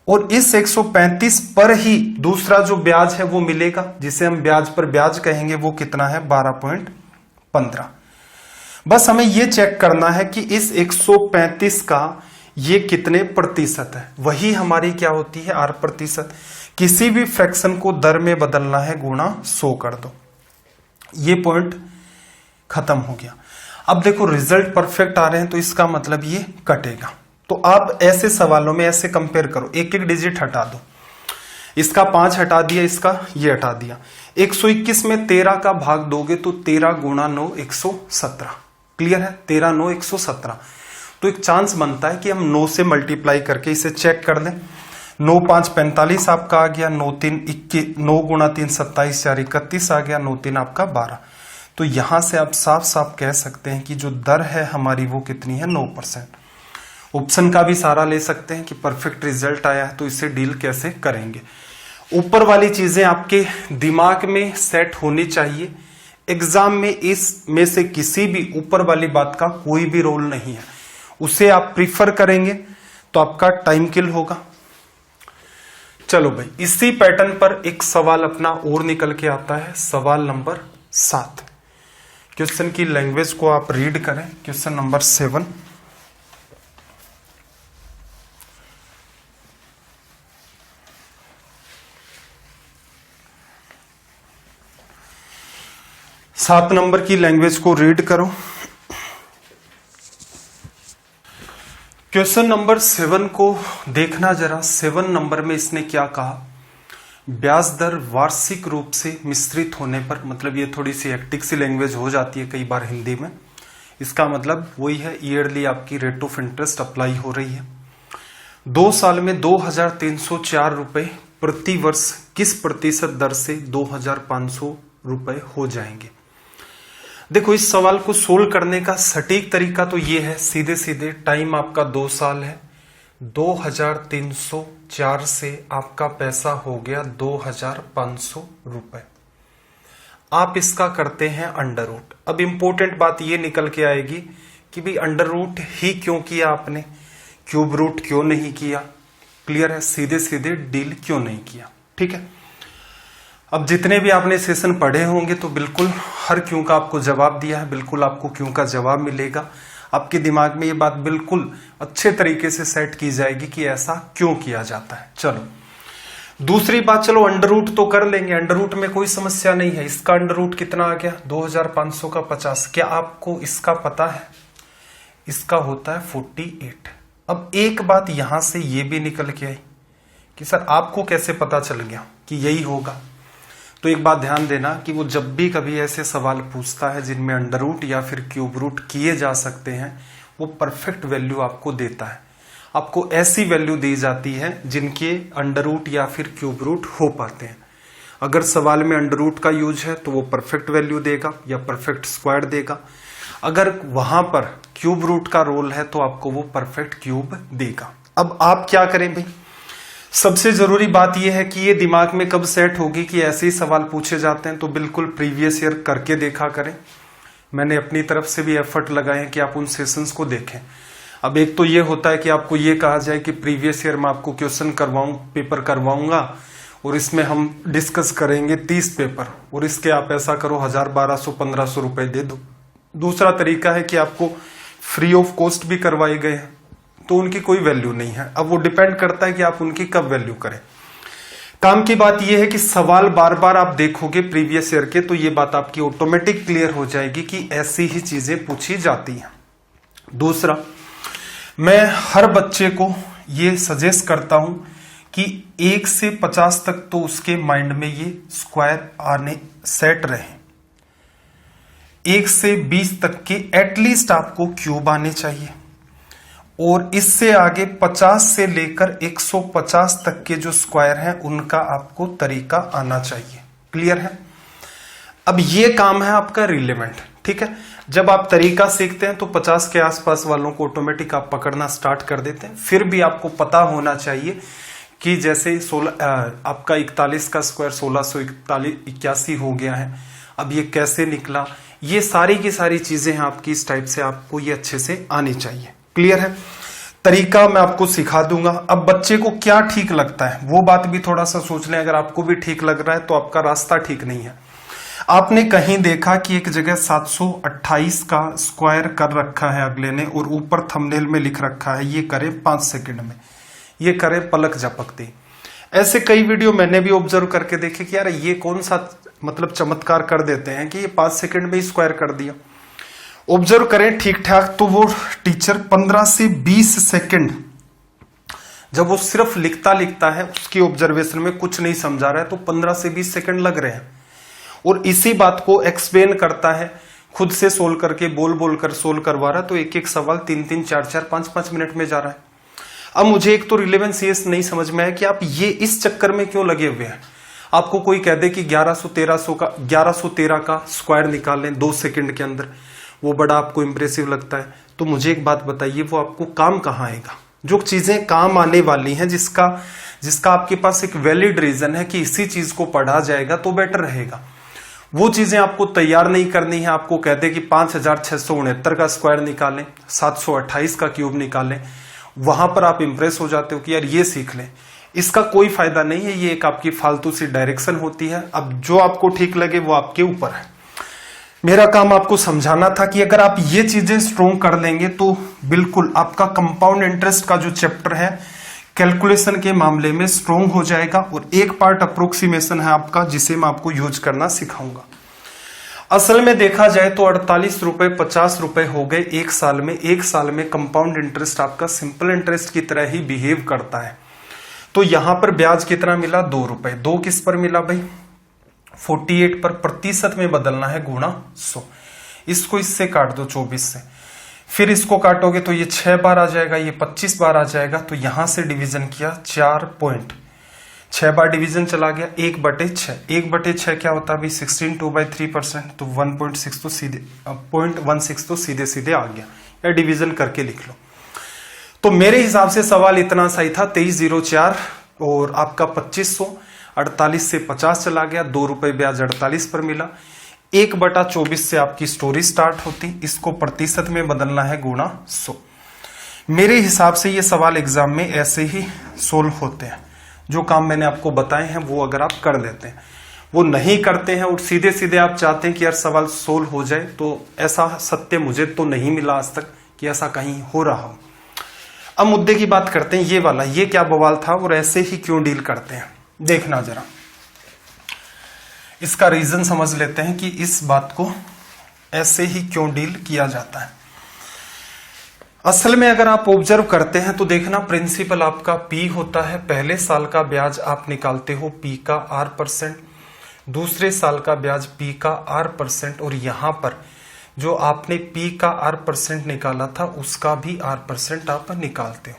और इस 135 पर ही दूसरा जो ब्याज है वो मिलेगा, जिसे हम ब्याज पर ब्याज कहेंगे, वो कितना है 12.15। बस हमें ये चेक करना है कि इस 135 का ये कितने प्रतिशत है, वही हमारी क्या होती है R%। किसी भी फ्रैक्शन को दर में बदलना है, गुणा 100 कर दो, ये पॉइंट खत्म हो गया। अब देखो रिजल्ट परफेक्ट आ रहे हैं, तो इसका मतलब ये कटेगा। तो आप ऐसे सवालों में ऐसे कंपेयर करो, एक एक डिजिट हटा दो, इसका 5 हटा दिया, इसका ये हटा दिया। 121 में 13 का भाग दोगे तो 13 गुणा 9 117, क्लियर है, 13 9 117। तो एक चांस बनता है कि हम 9 से मल्टीप्लाई करके इसे चेक कर दें, 9 5 45 आपका आ गया, 9 3 21, 9 गुणा 3 27, 4 31 आ गया, 9 3 आपका 12। तो यहां से आप साफ साफ कह सकते हैं कि जो दर है हमारी वो कितनी है, 9%। ऑप्शन का भी सहारा ले सकते हैं कि परफेक्ट रिजल्ट आया है तो इसे डील कैसे करेंगे। ऊपर वाली चीजें आपके दिमाग में सेट होनी चाहिए। एग्जाम में इसमें से किसी भी ऊपर वाली बात का कोई भी रोल नहीं है, उसे आप प्रीफर करेंगे तो आपका टाइम किल होगा। चलो भाई, इसी पैटर्न पर एक सवाल अपना और निकल के आता है, सवाल नंबर 7। क्वेश्चन की लैंग्वेज को आप रीड करें। क्वेश्चन नंबर 7, सात नंबर की लैंग्वेज को रीड करो। क्वेश्चन नंबर 7 को देखना जरा। 7 नंबर में इसने क्या कहा, ब्याज दर वार्षिक रूप से मिश्रित होने पर, मतलब ये थोड़ी सी हेक्टिक सी लैंग्वेज हो जाती है कई बार हिंदी में। इसका मतलब वही है, ईयरली आपकी रेट ऑफ इंटरेस्ट अप्लाई हो रही है। 2 साल में 2304 रुपए प्रति वर्ष किस प्रतिशत दर से 2500 रुपए हो जाएंगे। देखो, इस सवाल को सोल्व करने का सटीक तरीका तो ये है, सीधे सीधे टाइम आपका 2 साल है, 2304 से आपका पैसा हो गया 2500 रुपए। आप इसका करते हैं अंडर रूट। अब इंपॉर्टेंट बात ये निकल के आएगी कि भाई अंडर रूट ही क्यों किया आपने, क्यूब रूट क्यों नहीं किया। क्लियर है, सीधे सीधे डील क्यों नहीं किया। ठीक है, अब जितने भी आपने सेशन पढ़े होंगे तो बिल्कुल हर क्यों का आपको जवाब दिया है, बिल्कुल आपको क्यों का जवाब मिलेगा। आपके दिमाग में ये बात बिल्कुल अच्छे तरीके से सेट की जाएगी कि ऐसा क्यों किया जाता है। चलो दूसरी बात, चलो अंडर रूट तो कर लेंगे, अंडर रूट में कोई समस्या नहीं है। इसका अंडर रूट कितना आ गया, 2500 का 50। क्या आपको इसका पता है, इसका होता है 48। अब एक बात यहां से ये भी निकल के आई कि सर आपको कैसे पता चल गया कि यही होगा। तो एक बात ध्यान देना कि वो जब भी कभी ऐसे सवाल पूछता है जिनमें अंडर रूट या फिर क्यूब रूट किए जा सकते हैं, वो परफेक्ट वैल्यू आपको देता है। आपको ऐसी वैल्यू दी जाती है जिनके अंडर रूट या फिर क्यूब रूट हो पाते हैं। अगर सवाल में अंडर रूट का यूज है तो वो परफेक्ट वैल्यू देगा या परफेक्ट स्क्वायर देगा। अगर वहां पर क्यूब रूट का रोल है तो आपको वो परफेक्ट क्यूब देगा। अब आप क्या करें भाई, सबसे जरूरी बात यह है कि ये दिमाग में कब सेट होगी कि ऐसे ही सवाल पूछे जाते हैं तो बिल्कुल प्रीवियस ईयर करके देखा करें। मैंने अपनी तरफ से भी एफर्ट लगाए हैं कि आप उन सेशंस को देखें। अब एक तो ये होता है कि आपको ये कहा जाए कि प्रीवियस ईयर में आपको क्वेश्चन पेपर करवाऊंगा और इसमें हम डिस्कस करेंगे 30 पेपर, और इसके आप ऐसा करो 1000 1200 1500 रुपए दे दो। दूसरा तरीका है कि आपको फ्री ऑफ कॉस्ट भी करवाए गए हैं तो उनकी कोई वैल्यू नहीं है। अब वो डिपेंड करता है कि आप उनकी कब वैल्यू करें। काम की बात यह है कि सवाल बार बार आप देखोगे प्रीवियस ईयर के तो ये बात आपकी ऑटोमेटिक क्लियर हो जाएगी कि ऐसी ही चीजें पूछी जाती हैं। दूसरा, मैं हर बच्चे को ये सजेस्ट करता हूं कि 1 से 50 तक तो उसके माइंड में ये स्क्वायर आने सेट रहे। 1 से 20 तक के एटलीस्ट आपको क्यूब आने चाहिए, और इससे आगे 50 से लेकर 150 तक के जो स्क्वायर हैं उनका आपको तरीका आना चाहिए। क्लियर है। अब ये काम है आपका रिलेवेंट। ठीक है, जब आप तरीका सीखते हैं तो 50 के आसपास वालों को ऑटोमेटिक आप पकड़ना स्टार्ट कर देते हैं। फिर भी आपको पता होना चाहिए कि जैसे 16 आपका 41 का स्क्वायर 1681 हो गया है, अब ये कैसे निकला, ये सारी की सारी चीजें हैं आपकी, इस टाइप से आपको ये अच्छे से आनी चाहिए। क्लियर है। तरीका मैं आपको सिखा दूंगा। अब बच्चे को क्या ठीक लगता है वो बात भी थोड़ा सा सोच लें। अगर आपको भी ठीक लग रहा है तो आपका रास्ता ठीक नहीं है। आपने कहीं देखा कि एक जगह 728 का स्क्वायर कर रखा है अगले ने, और ऊपर थंबनेल में लिख रखा है ये करे 5 सेकंड में, ये करे पलक झपकते। ऐसे कई वीडियो मैंने भी ऑब्जर्व करके देखे कि यार ये कौन सा मतलब चमत्कार कर देते हैं कि ये 5 सेकंड में ही स्क्वायर कर दिया। ऑब्जर्व करें ठीक ठाक तो वो टीचर 15 से 20 सेकंड जब वो सिर्फ लिखता है, उसकी ऑब्जर्वेशन में कुछ नहीं समझा रहा है तो 15 से 20 सेकंड लग रहे हैं, और इसी बात को एक्सप्लेन करता है, खुद से सोल्व करके बोल कर सोल्व करवा रहा है तो एक एक सवाल 3-3 4-4 5-5 मिनट में जा रहा है। अब मुझे एक तो रिलेवेंस ये नहीं समझ में आया कि आप ये इस चक्कर में क्यों लगे हुए हैं। आपको कोई कह दे कि 1113 का स्क्वायर निकाल लें 2 सेकंड के अंदर, वो बड़ा आपको इंप्रेसिव लगता है, तो मुझे एक बात बताइए, वो आपको काम कहाँ आएगा? जो चीजें काम आने वाली हैं, जिसका आपके पास एक वैलिड रीजन है कि इसी चीज को पढ़ा जाएगा तो बेटर रहेगा, वो चीजें आपको तैयार नहीं करनी है। आपको कहते हैं कि 5669 का स्क्वायर निकालें, 728 का क्यूब निकालें, वहां पर आप इंप्रेस हो जाते हो कि यार ये सीख लें। इसका कोई फायदा नहीं है, ये एक आपकी फालतू सी डायरेक्शन होती है। अब जो आपको ठीक लगे वो आपके ऊपर है। मेरा काम आपको समझाना था कि अगर आप ये चीजें स्ट्रोंग कर लेंगे तो बिल्कुल आपका कंपाउंड इंटरेस्ट का जो चैप्टर है कैलकुलेशन के मामले में स्ट्रोंग हो जाएगा। और एक पार्ट अप्रोक्सीमेशन है आपका, जिसे मैं आपको यूज करना सिखाऊंगा। असल में देखा जाए तो 48 रुपए 50 रुपए हो गए एक साल में। एक साल में कंपाउंड इंटरेस्ट आपका सिंपल इंटरेस्ट की तरह ही बिहेव करता है। तो यहां पर ब्याज कितना मिला? 2 रुपए। 2 किस पर मिला भाई? 48 पर। प्रतिशत में बदलना है, गुणा 100। इसको इससे काट दो 24 से, फिर इसको काटोगे तो ये 6 बार आ जाएगा, ये 25 बार आ जाएगा। तो यहां से डिवीजन किया 4 पॉइंट, 6 बार डिवीजन चला गया 1/6। 1/6 क्या होता है भाई? 16 2/3%, तो 1.6 तो सीधे 0.16 तो सीधे सीधे आ गया, या डिवीजन करके लिख लो। तो मेरे हिसाब से सवाल इतना सही था, 2304 और आपका 2500। 48 से 50 चला गया, 2 रुपए ब्याज 48 पर मिला। 1/24 से आपकी स्टोरी स्टार्ट होती, इसको प्रतिशत में बदलना है, गुणा 100। मेरे हिसाब से ये सवाल एग्जाम में ऐसे ही सोल्व होते हैं। जो काम मैंने आपको बताए हैं वो अगर आप कर लेते हैं, वो नहीं करते हैं और सीधे सीधे आप चाहते हैं कि यार सवाल सोल्व हो जाए, तो ऐसा सत्य मुझे तो नहीं मिला आज तक कि ऐसा कहीं हो रहा हो। अब मुद्दे की बात करते हैं, ये वाला, ये क्या बवाल था और ऐसे ही क्यों डील करते हैं, देखना जरा। इसका रीजन समझ लेते हैं कि इस बात को ऐसे ही क्यों डील किया जाता है। असल में अगर आप ऑब्जर्व करते हैं तो देखना, प्रिंसिपल आपका P होता है। पहले साल का ब्याज आप निकालते हो P का R%, दूसरे साल का ब्याज P का R%, और यहां पर जो आपने P का R% निकाला था उसका भी R% आप निकालते हो।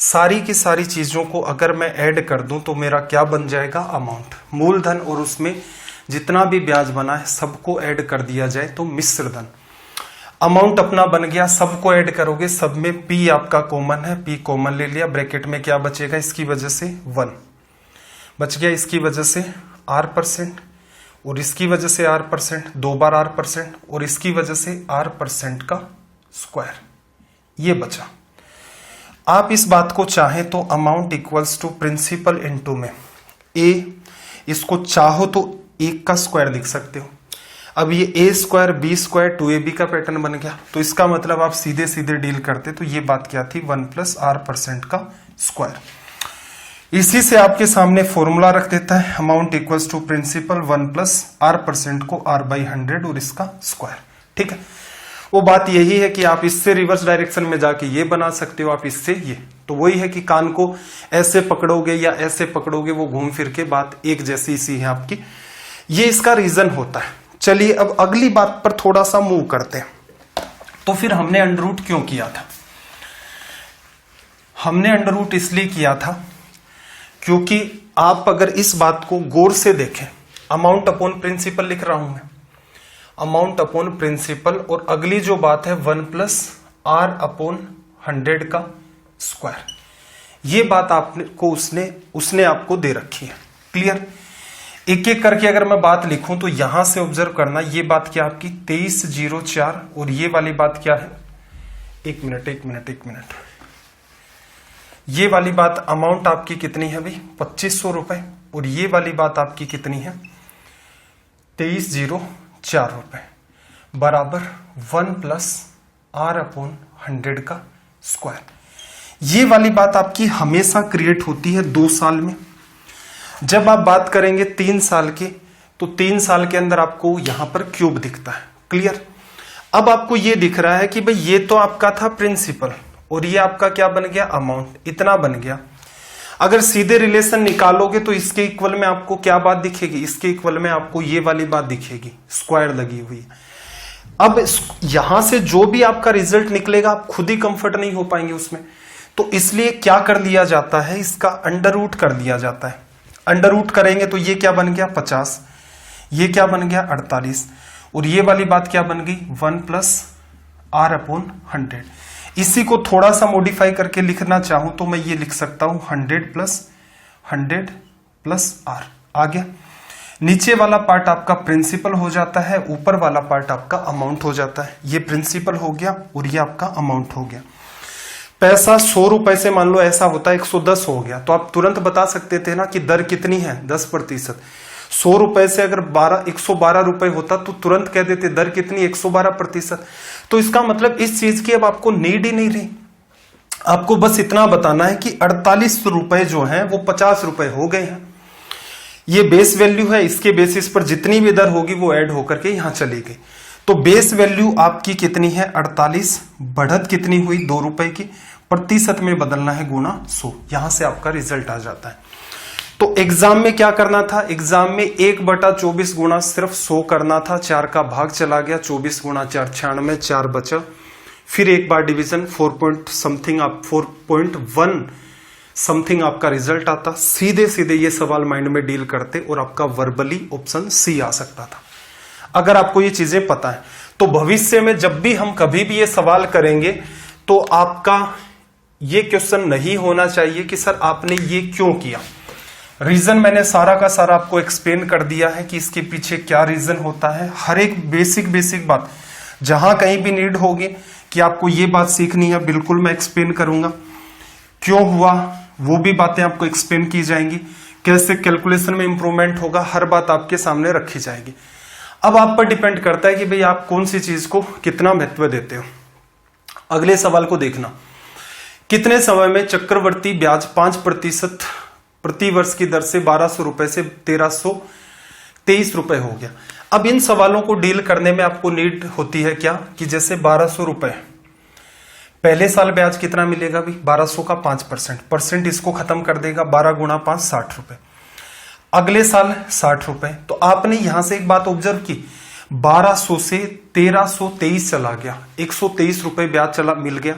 सारी की सारी चीजों को अगर मैं ऐड कर दूं तो मेरा क्या बन जाएगा? अमाउंट। मूलधन और उसमें जितना भी ब्याज बना है सबको ऐड कर दिया जाए तो मिश्र धन। अमाउंट अपना बन गया, सबको ऐड करोगे, सब में P आपका कॉमन है, P कॉमन ले लिया। ब्रैकेट में क्या बचेगा? इसकी वजह से 1 बच गया, इसकी वजह से R%, और इसकी वजह से R%, 2 बार R%, और इसकी वजह से R% का स्क्वायर, ये बचा। आप इस बात को चाहें तो amount equals to principal into में A, इसको चाहो तो 1 का स्क्वायर लिख सकते हो। अब ये A² B² 2AB का पैटर्न बन गया, तो इसका मतलब आप सीधे सीधे डील करते तो ये बात क्या थी? 1 + R% का स्क्वायर। इसी से आपके सामने फॉर्मूला रख देता है, amount equals to principal 1 + R% को R/100 और इसका स्क्वायर। ठीक है, वो बात यही है कि आप इससे रिवर्स डायरेक्शन में जाके ये बना सकते हो, आप इससे ये। तो वही है कि कान को ऐसे पकड़ोगे या ऐसे पकड़ोगे, वो घूम फिर के बात एक जैसी सी है आपकी। ये इसका रीजन होता है। चलिए अब अगली बात पर थोड़ा सा मूव करते हैं। तो फिर हमने अंडररूट क्यों किया था? हमने अंडररूट इसलिए किया था क्योंकि आप अगर इस बात को गौर से देखें, अमाउंट अपॉन प्रिंसिपल लिख रहा हूं मैं, अमाउंट अपॉन प्रिंसिपल, और अगली जो बात है 1 + R/100 का स्क्वायर। ये बात आपको उसने आपको दे रखी है। क्लियर? एक एक करके अगर मैं बात लिखूं तो यहां से ऑब्जर्व करना, ये बात क्या आपकी 2304, और ये वाली बात क्या है? एक मिनट। ये वाली बात अमाउंट आपकी कितनी है भाई? 2500 रुपए, और ये वाली बात आपकी कितनी है? 2304 रुपए, बराबर 1 + R/100 का स्क्वायर। ये वाली बात आपकी हमेशा क्रिएट होती है 2 साल में। जब आप बात करेंगे 3 साल की, तो 3 साल के अंदर आपको यहां पर क्यूब दिखता है। क्लियर? अब आपको ये दिख रहा है कि भाई ये तो आपका था प्रिंसिपल और ये आपका क्या बन गया? अमाउंट। इतना बन गया। अगर सीधे रिलेशन निकालोगे तो इसके इक्वल में आपको क्या बात दिखेगी? इसके इक्वल में आपको ये वाली बात दिखेगी, स्क्वायर लगी हुई। अब यहां से जो भी आपका रिजल्ट निकलेगा आप खुद ही कंफर्ट नहीं हो पाएंगे उसमें। तो इसलिए क्या कर दिया जाता है, इसका अंडर रूट कर दिया जाता है। अंडर रूट करेंगे तो ये क्या बन गया 50, ये क्या बन गया 48, और ये वाली बात क्या बन गई 1 प्लस r अपॉन 100। इसी को थोड़ा सा मॉडिफाई करके लिखना चाहूं तो मैं ये लिख सकता हूं 100 प्लस r। आ गया। नीचे वाला पार्ट आपका प्रिंसिपल हो जाता है, ऊपर वाला पार्ट आपका अमाउंट हो जाता है। ये प्रिंसिपल हो गया और ये आपका अमाउंट हो गया। पैसा 100 रुपए से मान लो ऐसा होता है 110 हो गया, तो आप तुरंत बता सकते थे ना कि दर कितनी है 10%। 100 रुपए से अगर 112 रुपए होता तो तुरंत कह देते दर कितनी 112%। तो इसका मतलब इस चीज की अब आपको नीड ही नहीं रही। आपको बस इतना बताना है कि 48 रुपए जो है वो 50 रुपए हो गए हैं। ये बेस वैल्यू है, इसके बेसिस पर जितनी भी दर होगी वो ऐड होकर के यहां चली गई। तो बेस वैल्यू आपकी कितनी है 48, बढ़त कितनी हुई 2 रुपए की, प्रतिशत में बदलना है गुणा 100। यहां से आपका रिजल्ट आ जाता है। तो एग्जाम में क्या करना था, एग्जाम में 1/24 गुणा सिर्फ 100 करना था, 4 का भाग चला गया, 24 गुणा 4 96, 4 बचा, फिर एक बार डिवीजन 4 समथिंग आप 4.1 समथिंग आपका रिजल्ट आता। सीधे सीधे ये सवाल माइंड में डील करते और आपका वर्बली ऑप्शन सी आ सकता था, अगर आपको ये चीजें पता है। तो भविष्य में जब भी हम कभी भी ये सवाल करेंगे तो आपका ये क्वेश्चन नहीं होना चाहिए कि सर आपने ये क्यों किया। रीजन मैंने सारा का सारा आपको एक्सप्लेन कर दिया है कि इसके पीछे क्या रीजन होता है। हर एक बेसिक बात जहां कहीं भी नीड होगी कि आपको ये बात सीखनी है, बिल्कुल मैं एक्सप्लेन करूंगा। क्यों हुआ वो भी बातें आपको एक्सप्लेन की जाएंगी, कैसे कैलकुलेशन में इंप्रूवमेंट होगा, हर बात आपके सामने रखी जाएगी। अब आप पर डिपेंड करता है कि भाई आप कौन सी चीज को कितना महत्व देते हो। अगले सवाल को देखना, कितने समय में चक्रवर्ती ब्याज 5% प्रति वर्ष की दर से 1200 रुपए से 1323 रुपए हो गया। अब इन सवालों को डील करने में आपको नीड होती है क्या कि जैसे 1200 रुपए, पहले साल ब्याज कितना मिलेगा भी 1200 का 5%, परसेंट इसको खत्म कर देगा, 12 गुणा 5 60 रुपए। अगले साल 60 रुपए। तो आपने यहां से एक बात ऑब्जर्व की, 1200 से 1323 चला गया, 123 रुपए ब्याज चला मिल गया।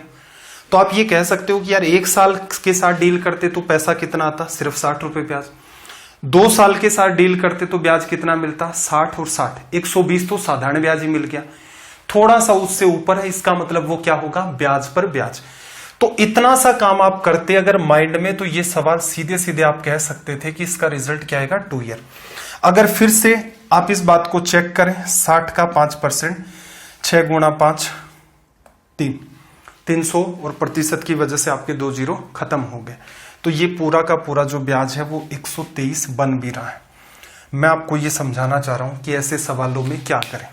तो आप ये कह सकते हो कि यार 1 साल के साथ डील करते तो पैसा कितना आता, सिर्फ 60 रुपए ब्याज। 2 साल के साथ डील करते तो ब्याज कितना मिलता, 60 और 60 120, तो साधारण ब्याज ही मिल गया। थोड़ा सा उससे ऊपर है, इसका मतलब वो क्या होगा, ब्याज पर ब्याज। तो इतना सा काम आप करते अगर माइंड में, तो ये सवाल सीधे सीधे आप कह सकते थे कि इसका रिजल्ट क्या आएगा 2 ईयर। अगर फिर से आप इस बात को चेक करें, 60 का 5%, 6 गुणा 5 300, और प्रतिशत की वजह से आपके 2 जीरो खत्म हो गए। तो ये पूरा का पूरा जो ब्याज है वो 123 बन भी रहा है। मैं आपको ये समझाना चाह रहा हूं कि ऐसे सवालों में क्या करें।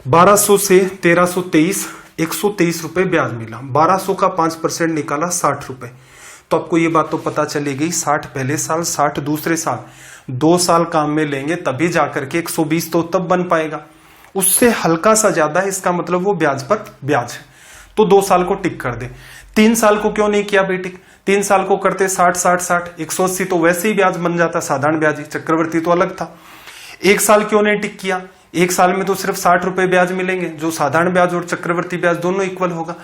1200 से 1323, 123 रुपए ब्याज मिला, 1200 का 5% निकाला 60 रुपए। तो आपको ये बात तो पता चली गई, 60 पहले साल, 60 दूसरे साल, 2 साल काम में लेंगे तभी जाकर के 120 तो तब बन पाएगा। उससे हल्का सा ज्यादा है, इसका मतलब वो ब्याज पर ब्याज है। तो 2 साल को टिक कर दे। 3 साल को क्यों नहीं किया बेटी, 3 साल को करते 60 60 60 180, तो वैसे ही ब्याज बन जाता, साधारण ब्याज ही, चक्रवर्ती तो अलग था। 1 साल क्यों नहीं टिक किया, 1 साल में तो सिर्फ 60 रुपए ब्याज मिलेंगे, जो साधारण ब्याज और चक्रवर्ती ब्याज दोनों इक्वल होगा।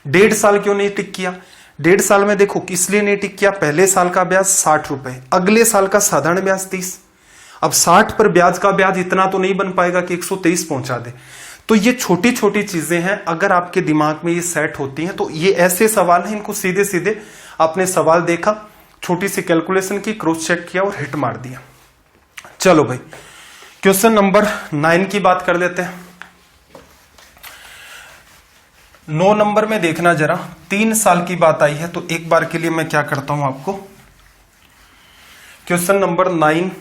1.5 साल क्यों नहीं टिक किया, 1.5 साल में देखो इसलिए नहीं टिक किया, पहले साल का ब्याज 60 रुपए, अगले साल का साधारण ब्याज 30। अब 60 पर ब्याज का ब्याज इतना तो नहीं बन पाएगा कि 123 पहुंचा दे। तो ये छोटी छोटी चीजें हैं, अगर आपके दिमाग में ये सेट होती हैं तो ये ऐसे सवाल हैं, इनको सीधे सीधे आपने सवाल देखा, छोटी सी कैलकुलेशन की, क्रॉस चेक किया और हिट मार दिया। चलो भाई क्वेश्चन नंबर 9 की बात कर लेते हैं। 9 नंबर में देखना जरा, 3 साल की बात आई है, तो एक बार के लिए मैं क्या करता हूं आपको क्वेश्चन नंबर 9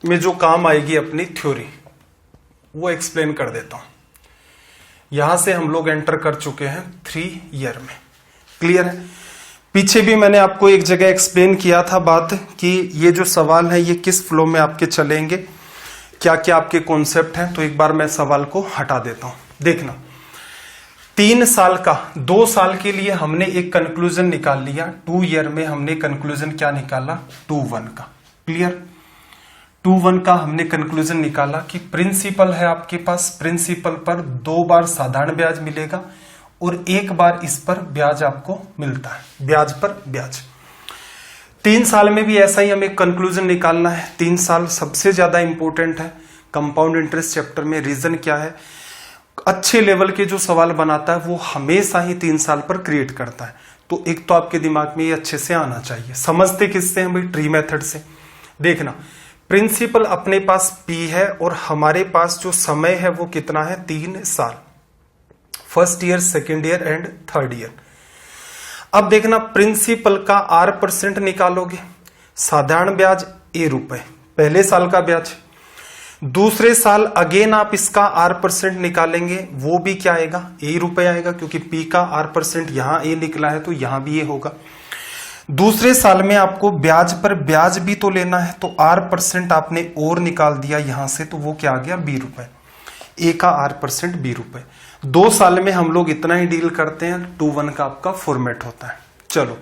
में जो काम आएगी अपनी थ्योरी वो एक्सप्लेन कर देता हूं। यहां से हम लोग एंटर कर चुके हैं 3 ईयर में, क्लियर है। पीछे भी मैंने आपको एक जगह एक्सप्लेन किया था बात कि ये जो सवाल है ये किस फ्लो में आपके चलेंगे, क्या क्या आपके कॉन्सेप्ट हैं। तो एक बार मैं सवाल को हटा देता हूं, देखना। 3 साल का, 2 साल के लिए हमने एक कंक्लूजन निकाल लिया, 2 ईयर में हमने कंक्लूजन क्या निकाला, 2-1 का, क्लियर। 2-1 का हमने कंक्लूजन निकाला कि प्रिंसिपल है आपके पास, प्रिंसिपल पर 2 बार साधारण ब्याज मिलेगा और एक बार इस पर ब्याज आपको मिलता है, ब्याज पर ब्याज। 3 साल में भी ऐसा ही हमें कंक्लूजन निकालना है। 3 साल सबसे ज्यादा इंपॉर्टेंट है कंपाउंड इंटरेस्ट चैप्टर में। रीजन क्या है, अच्छे लेवल के जो सवाल बनाता है वो हमेशा ही 3 साल पर क्रिएट करता है। तो एक तो आपके दिमाग में ये अच्छे से आना चाहिए। समझते किससे हैं भाई, ट्री मेथड से। देखना, प्रिंसिपल अपने पास P है और हमारे पास जो समय है वो कितना है, 3 साल, first year, second year and third year. अब देखना, प्रिंसिपल का R% निकालोगे, साधारण ब्याज ₹a, पहले साल का ब्याज। दूसरे साल अगेन आप इसका R% निकालेंगे, वो भी क्या आएगा, ₹a आएगा, क्योंकि P का R% यहां A निकला है तो यहां भी ये होगा। दूसरे साल में आपको ब्याज पर ब्याज भी तो लेना है, तो R% आपने और निकाल दिया यहां से, तो वो क्या आ गया, ₹20। A का R% ₹20। 2 साल में हम लोग इतना ही डील करते हैं, 2-1 का आपका फॉर्मेट होता है। चलो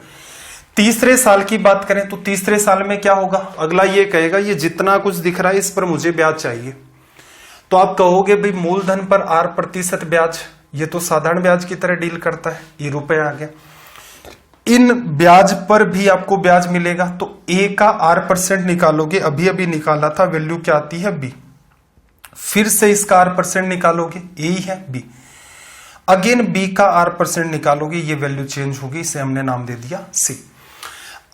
तीसरे साल की बात करें तो तीसरे साल में क्या होगा, अगला ये कहेगा ये जितना कुछ दिख रहा है इस पर मुझे ब्याज चाहिए। तो आप कहोगे भाई मूलधन पर R% ब्याज, ये तो साधारण ब्याज की तरह डील करता है, ये ₹, आ गया। इन ब्याज पर भी आपको ब्याज मिलेगा, तो A का R% निकालोगे, अभी अभी निकाला था, वैल्यू क्या आती है, B। फिर से इसका R% निकालोगे, A ही है, B। अगेन B का R% निकालोगे, ये वैल्यू चेंज होगी, इसे हमने नाम दे दिया C।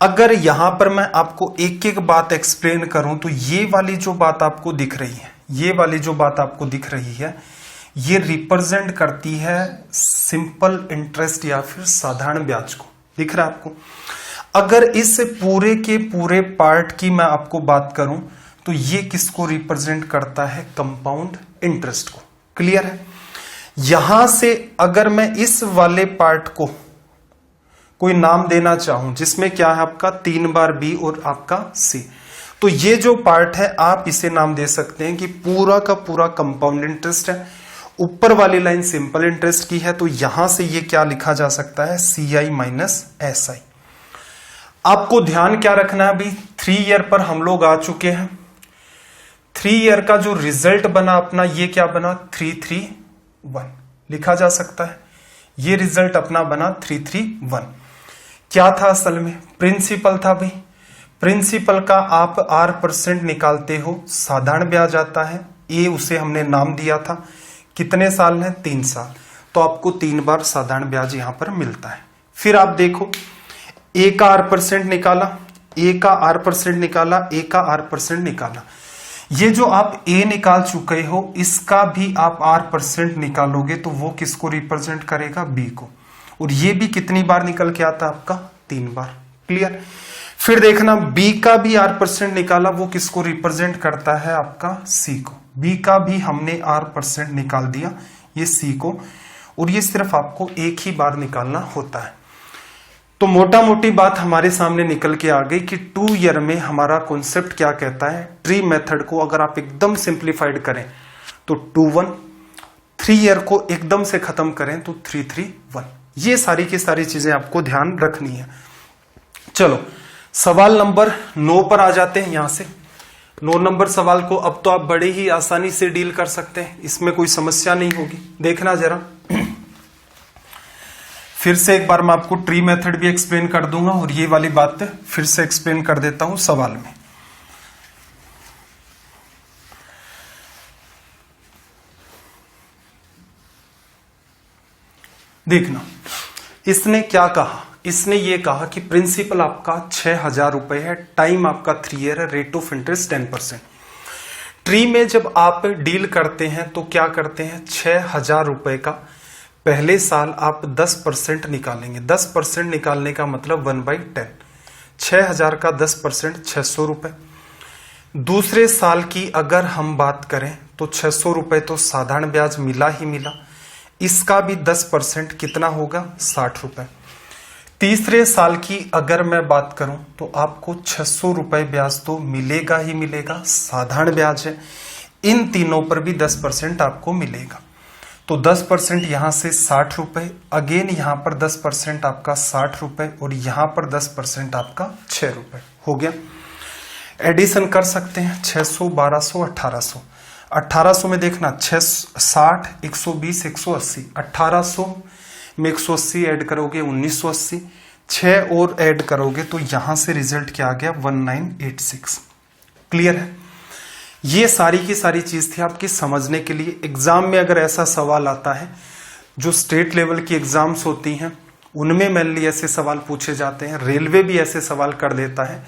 अगर यहां पर मैं आपको एक एक बात एक्सप्लेन करूं तो ये वाली जो बात आपको दिख रही है, ये वाली जो बात आपको दिख रही है, ये रिप्रेजेंट करती है सिंपल इंटरेस्ट या फिर साधारण ब्याज को। दिख रहा है आपको। अगर इस पूरे के पूरे पार्ट की मैं आपको बात करूं तो ये किसको रिप्रेजेंट करता है, कंपाउंड इंटरेस्ट को। क्लियर है। यहां से अगर मैं इस वाले पार्ट को कोई नाम देना चाहूं जिसमें क्या है आपका 3 बार B और आपका C, तो ये जो पार्ट है आप इसे नाम दे सकते हैं कि पूरा का पूरा कंपाउंड इंटरेस्ट है। ऊपर वाली लाइन सिंपल इंटरेस्ट की है, तो यहां से ये क्या लिखा जा सकता है, CI माइनस SI। आपको ध्यान क्या रखना है अभी, 3 ईयर पर हम लोग आ चुके हैं। 3 ईयर का जो रिजल्ट बना अपना, ये क्या बना, 331 लिखा जा सकता है। ये रिजल्ट अपना बना 331। क्या था असल में, प्रिंसिपल था भाई। प्रिंसिपल का आप R% निकालते हो, साधारण ब्याज आता है, ए उसे हमने नाम दिया था। कितने साल है, 3 साल, तो आपको 3 बार साधारण ब्याज यहां पर मिलता है। फिर आप देखो A का R% निकाला, A का R% निकाला, A का R% निकाला। ये जो आप A निकाल चुके हो इसका भी आप R% निकालोगे तो वो किसको रिप्रेजेंट करेगा, B को। और ये भी कितनी बार निकल के आता है आपका, 3 बार। क्लियर। फिर देखना B का भी R% निकाला, वो किसको रिप्रेजेंट करता है आपका, C को। B का भी हमने R% निकाल दिया, ये C को। और ये सिर्फ आपको एक ही बार निकालना होता है। तो मोटा मोटी बात हमारे सामने निकल के आ गई कि 2 ईयर में हमारा कॉन्सेप्ट क्या कहता है, ट्री मेथड को अगर आप एकदम सिंप्लीफाइड करें तो 2-1, 3 ईयर को एकदम से खत्म करें तो 3-3-1। ये सारी की सारी चीजें आपको ध्यान रखनी है। चलो सवाल नंबर 9 पर आ जाते हैं। यहां से 9 नंबर सवाल को अब तो आप बड़े ही आसानी से डील कर सकते हैं, इसमें कोई समस्या नहीं होगी। देखना जरा, फिर से एक बार मैं आपको ट्री मेथड भी एक्सप्लेन कर दूंगा और ये वाली बात फिर से एक्सप्लेन कर देता हूं सवाल में। देखना इसने क्या कहा, इसने ये कहा कि प्रिंसिपल आपका 6,000 रुपए है, टाइम आपका 3 ईयर है, रेट ऑफ इंटरेस्ट 10%। ट्री में जब आप डील करते हैं तो क्या करते हैं, 6,000 रुपए का पहले साल आप 10% निकालेंगे। 10% निकालने का मतलब 1/10। 6,000 का 10% 600 रुपए। दूसरे साल की अगर हम बात करें तो 600 रुपए तो साधारण ब्याज मिला ही मिला, इसका भी 10% कितना होगा, 60 रुपए। तीसरे साल की अगर मैं बात करूं तो आपको 600 रुपए ब्याज तो मिलेगा ही मिलेगा, साधारण ब्याज है। इन तीनों पर भी 10% आपको मिलेगा, तो 10% यहां से 60 रुपए, अगेन यहां पर 10% आपका 60 रुपए और यहां पर 10% आपका 6 रुपए हो गया। एडिशन कर सकते हैं, 600, 1200, 1800। 1800 में देखना 60, 120, 180, 1800 में 180 ऐड करोगे 1980, 6 और ऐड करोगे तो यहां से रिजल्ट क्या आ गया 1986। क्लियर है? ये सारी की सारी चीज थी आपकी समझने के लिए। एग्जाम में अगर ऐसा सवाल आता है, जो स्टेट लेवल की एग्जाम्स होती हैं उनमें मेनली ऐसे सवाल पूछे जाते हैं, रेलवे भी ऐसे सवाल कर देता है,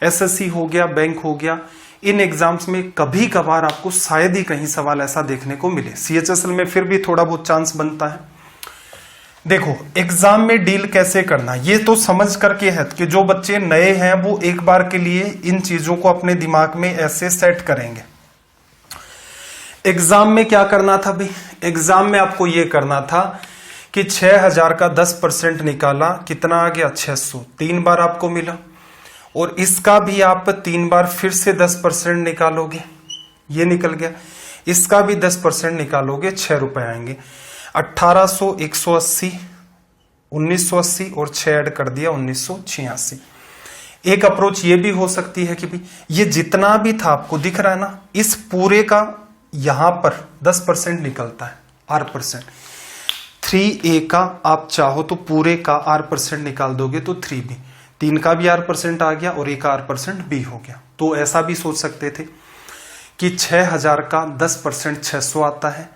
एसएससी हो गया, बैंक हो गया, इन एग्जाम्स में कभी कभार आपको शायद ही कहीं सवाल ऐसा देखने को मिले। सीएचएसएल में फिर भी थोड़ा बहुत चांस बनता है। देखो एग्जाम में डील कैसे करना, ये तो समझ करके है कि जो बच्चे नए हैं वो एक बार के लिए इन चीजों को अपने दिमाग में ऐसे सेट करेंगे। एग्जाम में क्या करना था भाई, एग्जाम में आपको ये करना था कि 6000 का 10% निकाला, कितना आ गया 600, 3 बार आपको मिला, और इसका भी आप 3 बार फिर से 10% निकालोगे, ये निकल गया, इसका भी 10% निकालोगे, 6 रुपए आएंगे। 1800, 180, 1980 और 6 ऐड कर दिया 1986। एक अप्रोच ये भी हो सकती है कि भाई ये जितना भी था आपको दिख रहा है ना, इस पूरे का यहां पर 10% निकलता है, R%। 3A का आप चाहो तो पूरे का R% निकाल दोगे तो 3B, 3 का भी R% आ गया और 1 का R% B हो गया। तो ऐसा भी सोच सकते थे कि 6000 का 10% 600 आता है,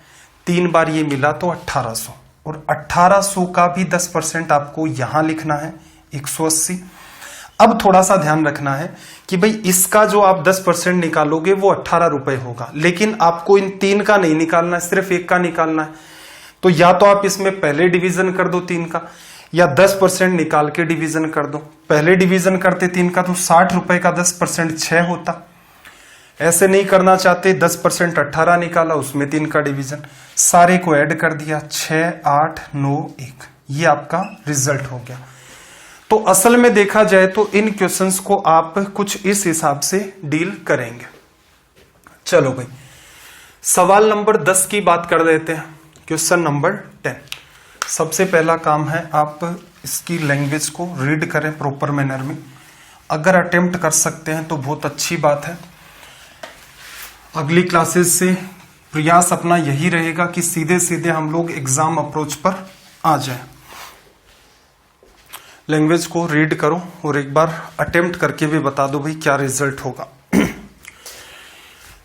3 बार ये मिला तो 1800, और 1800 का भी 10% आपको यहां लिखना है 180। अब थोड़ा सा ध्यान रखना है कि भाई इसका जो आप 10% निकालोगे वो 18 रुपए होगा, लेकिन आपको इन 3 का नहीं निकालना है, सिर्फ 1 का निकालना है। तो या तो आप इसमें पहले डिवीजन कर दो 3 का, या 10% निकाल के डिवीजन कर दो। पहले डिवीजन करते 3 का तो 60 रुपए का 10% 6 होता। ऐसे नहीं करना चाहते, 10% 18 निकाला, उसमें 3 का डिवीजन, सारे को ऐड कर दिया, 6, 8, 9, 1, ये आपका रिजल्ट हो गया। तो असल में देखा जाए तो इन क्वेश्चंस को आप कुछ इस हिसाब से डील करेंगे। चलो भाई सवाल नंबर 10 की बात कर लेते हैं। Question number 10। सबसे पहला काम है आप इसकी लैंग्वेज को रीड करें प्रॉपर मैनर में। अगर अटेम्प्ट कर सकते हैं तो बहुत अच्छी बात है। अगली क्लासेस से प्रयास अपना यही रहेगा कि सीधे सीधे हम लोग एग्जाम अप्रोच पर आ जाएं। लैंग्वेज को रीड करो और एक बार अटेम्प्ट करके भी बता दो भाई क्या रिजल्ट होगा।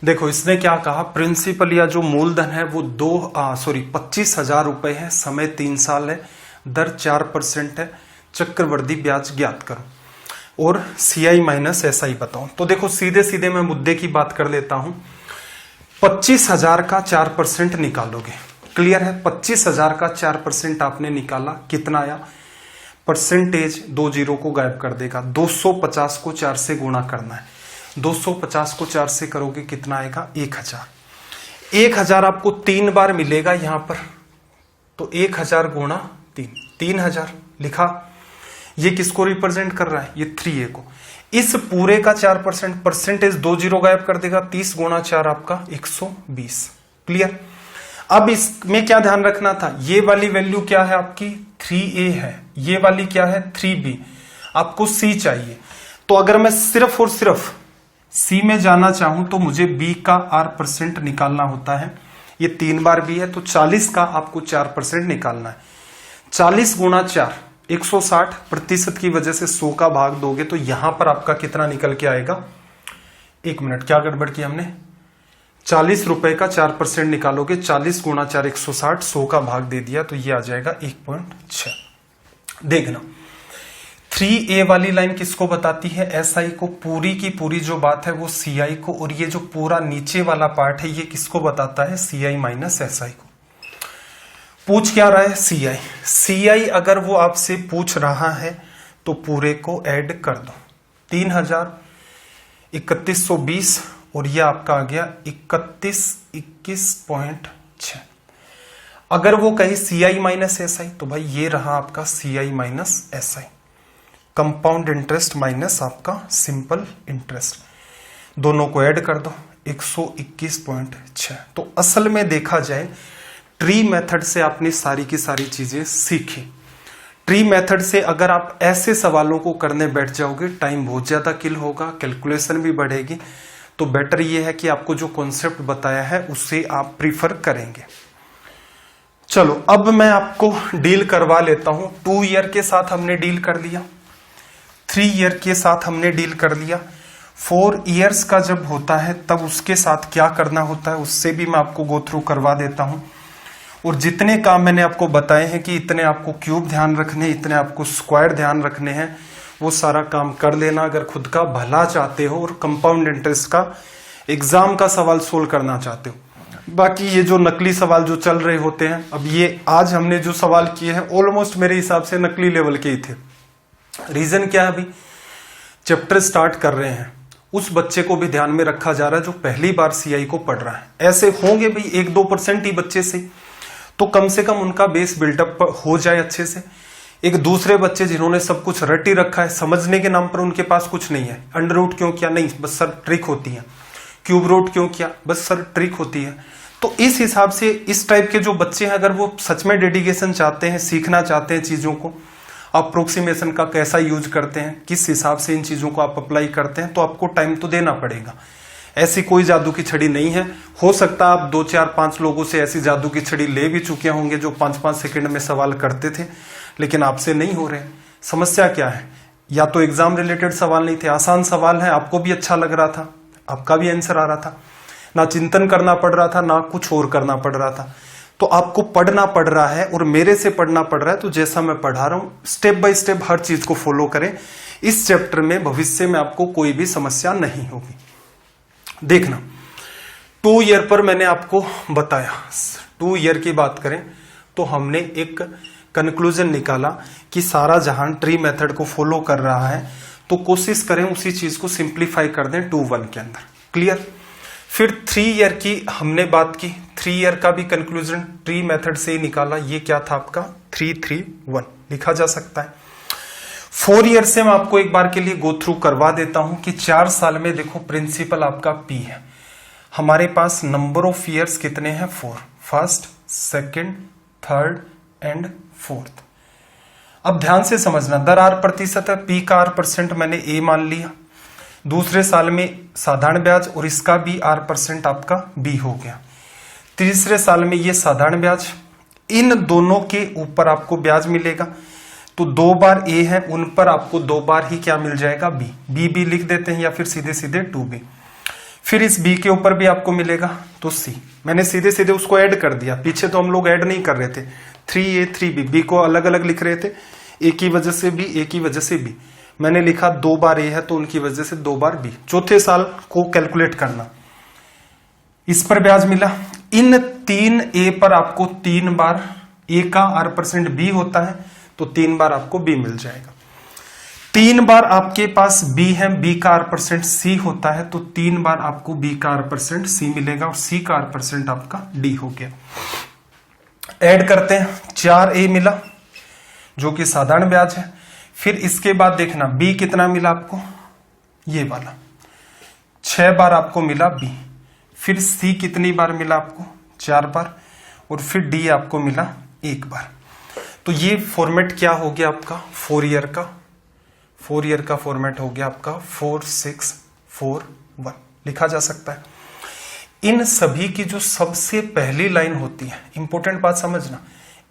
देखो इसने क्या कहा, प्रिंसिपल या जो मूलधन है वो 25,000 रुपए है, समय 3 साल है, दर 4% है, चक्रवृद्धि ब्याज ज्ञात करो और CI माइनस SI बताओ। तो देखो सीधे सीधे मैं मुद्दे की बात कर लेता हूं। 25,000 का 4% निकालोगे, क्लियर है। 25,000 का 4% आपने निकाला, कितना आया, परसेंटेज 2 जीरो को गायब कर देगा। 250 को 4 से गुणा करना है, 250 को 4 से करोगे कितना आएगा 1000। 1000 आपको 3 बार मिलेगा यहां पर, तो 1000 गुणा 3, 3000 लिखा। ये किसको रिप्रेजेंट कर रहा है, ये 3A को। इस पूरे का 4%, परसेंटेज 2 जीरो गायब कर देगा, 30 गुणा 4 आपका 120। क्लियर। अब इसमें क्या ध्यान रखना था, ये वाली वैल्यू क्या है आपकी 3A है, ये वाली क्या है 3B, आपको C चाहिए। तो अगर मैं सिर्फ और सिर्फ C में जाना चाहूं तो मुझे B का R% निकालना होता है। ये 3 बार B है तो 40 का आपको 4% निकालना है। 40 गुणा 4 160, प्रतिशत की वजह से 100 का भाग दोगे तो यहां पर आपका कितना निकल के आएगा, 1 मिनट क्या गड़बड़ की हमने, 40 रुपए का 4% निकालोगे, 40 गुणा 4 160, 100 का भाग दे दिया तो ये आ जाएगा 1.6। देखना 3A वाली लाइन किसको बताती है, SI को। पूरी की पूरी जो बात है वो CI को, और ये जो पूरा नीचे वाला पार्ट है ये किसको बताता है, CI माइनस SI को। पूछ क्या रहा है, CI। CI अगर वो आपसे पूछ रहा है तो पूरे को ऐड कर दो, 3000, 3120 और ये आपका आ गया 21.6। अगर वो कहे CI माइनस SI तो भाई ये रहा आपका CI minus SI, compound interest minus आपका सिंपल इंटरेस्ट, दोनों को ऐड कर दो 121.6। तो असल में देखा जाए ट्री मेथड से आपने सारी की सारी चीजें सीखी। ट्री मेथड से अगर आप ऐसे सवालों को करने बैठ जाओगे टाइम बहुत ज्यादा किल होगा, कैलकुलेशन भी बढ़ेगी। तो बेटर ये है कि आपको जो कॉन्सेप्ट बताया है उससे आप प्रीफर करेंगे। चलो अब मैं आपको डील करवा लेता हूं। 2 ईयर के साथ हमने डील कर लिया, 3 ईयर के साथ हमने डील कर लिया, 4 ईयर्स का जब होता है तब उसके साथ क्या करना होता है उससे भी मैं आपको गो थ्रू करवा देता हूं। और जितने काम मैंने आपको बताए हैं कि इतने आपको क्यूब ध्यान रखने, इतने आपको स्क्वायर ध्यान रखने हैं, वो सारा काम कर लेना अगर खुद का भला चाहते हो और कंपाउंड इंटरेस्ट का एग्जाम का सवाल सोल्व करना चाहते हो। बाकी ये जो नकली सवाल जो चल रहे होते हैं, अब ये आज हमने जो सवाल किए हैं ऑलमोस्ट मेरे हिसाब से नकली लेवल के ही थे। रीजन क्या है, अभी चैप्टर स्टार्ट कर रहे हैं, उस बच्चे को भी ध्यान में रखा जा रहा है जो पहली बार सीआई को पढ़ रहा है। ऐसे होंगे भाई 1-2% ही बच्चे से, तो कम से कम उनका बेस बिल्डअप हो जाए अच्छे से। एक दूसरे बच्चे जिन्होंने सब कुछ रट ही रखा है, समझने के नाम पर उनके पास कुछ नहीं है, अंडर रूट क्यों किया, नहीं बस सर ट्रिक होती है, क्यूब रूट क्यों किया, बस सर ट्रिक होती है। तो इस हिसाब से इस टाइप के जो बच्चे हैं, अगर वो सच में डेडिकेशन चाहते हैं, सीखना चाहते हैं चीजों को, अप्रोक्सीमेशन का कैसा यूज करते हैं, किस हिसाब से इन चीजों को आप अप्लाई करते हैं, तो आपको टाइम तो देना पड़ेगा। ऐसी कोई जादू की छड़ी नहीं है। हो सकता है आप 2, 4, 5 लोगों से ऐसी जादू की छड़ी ले भी चुके होंगे जो 5-5 सेकंड में सवाल करते थे, लेकिन आपसे नहीं हो रहे। समस्या क्या है, या तो एग्जाम रिलेटेड सवाल नहीं थे, आसान सवाल है, आपको भी अच्छा लग रहा था, आपका भी आंसर आ रहा था, ना चिंतन करना पड़ रहा था, ना कुछ और करना पड़ रहा था। तो आपको पढ़ना पड़ रहा है और मेरे से पढ़ना पड़ रहा है, तो जैसा मैं पढ़ा रहा हूं स्टेप बाय स्टेप हर चीज को फॉलो करें। इस चैप्टर में भविष्य में आपको कोई भी समस्या नहीं होगी। देखना 2 ईयर पर मैंने आपको बताया, 2 ईयर की बात करें तो हमने एक कंक्लूजन निकाला कि सारा जहां ट्री मेथड को फॉलो कर रहा है, तो कोशिश करें उसी चीज को सिंप्लीफाई कर दें 2-1 के अंदर। क्लियर। फिर 3 ईयर की हमने बात की, 3 ईयर का भी कंक्लूजन ट्री मेथड से ही निकाला। ये क्या था आपका 3-3-1 लिखा जा सकता है। 4 ईयर से मैं आपको एक बार के लिए गो थ्रू करवा देता हूं कि 4 साल में देखो प्रिंसिपल आपका पी है, हमारे पास नंबर ऑफ ईयर्स कितने हैं 4, first, second, third and fourth. अब ध्यान से समझना, दर आर प्रतिशत है, पी का R% मैंने ए मान लिया, दूसरे साल में साधारण ब्याज और इसका भी R% आपका बी हो गया, तीसरे साल में ये साधारण ब्याज, इन दोनों के ऊपर आपको ब्याज मिलेगा। तो 2 बार ए है, उन पर आपको 2 बार ही क्या मिल जाएगा बी, बी लिख देते हैं या फिर सीधे सीधे 2B। फिर इस बी के ऊपर भी आपको मिलेगा तो सी, मैंने सीधे सीधे उसको ऐड कर दिया, पीछे तो हम लोग ऐड नहीं कर रहे थे, 3A 3B, बी को अलग अलग लिख रहे थे, ए की वजह से बी, ए की वजह से बी, मैंने लिखा 2 बार ए है तो उनकी वजह से 2 बार बी। चौथे साल को कैलकुलेट करना, इस पर ब्याज मिला, इन 3 ए पर आपको 3 बार ए का R% बी होता है तो 3 बार आपको बी मिल जाएगा। 3 बार आपके पास बी है, बी का R% सी होता है तो 3 बार आपको बी का R% सी मिलेगा और सी का R% आपका डी हो गया। ऐड करते हैं, 4A मिला जो कि साधारण ब्याज है। फिर इसके बाद देखना बी कितना मिला आपको, ये वाला 6 बार आपको मिला बी। फिर सी कितनी बार मिला आपको 4 बार, और फिर डी आपको मिला 1 बार। तो ये फॉर्मेट क्या हो गया आपका 4 ईयर का, 4 ईयर का फॉर्मेट हो गया आपका 4 6 4 1 लिखा जा सकता है। इन सभी की जो सबसे पहली लाइन होती है, इंपॉर्टेंट बात समझना,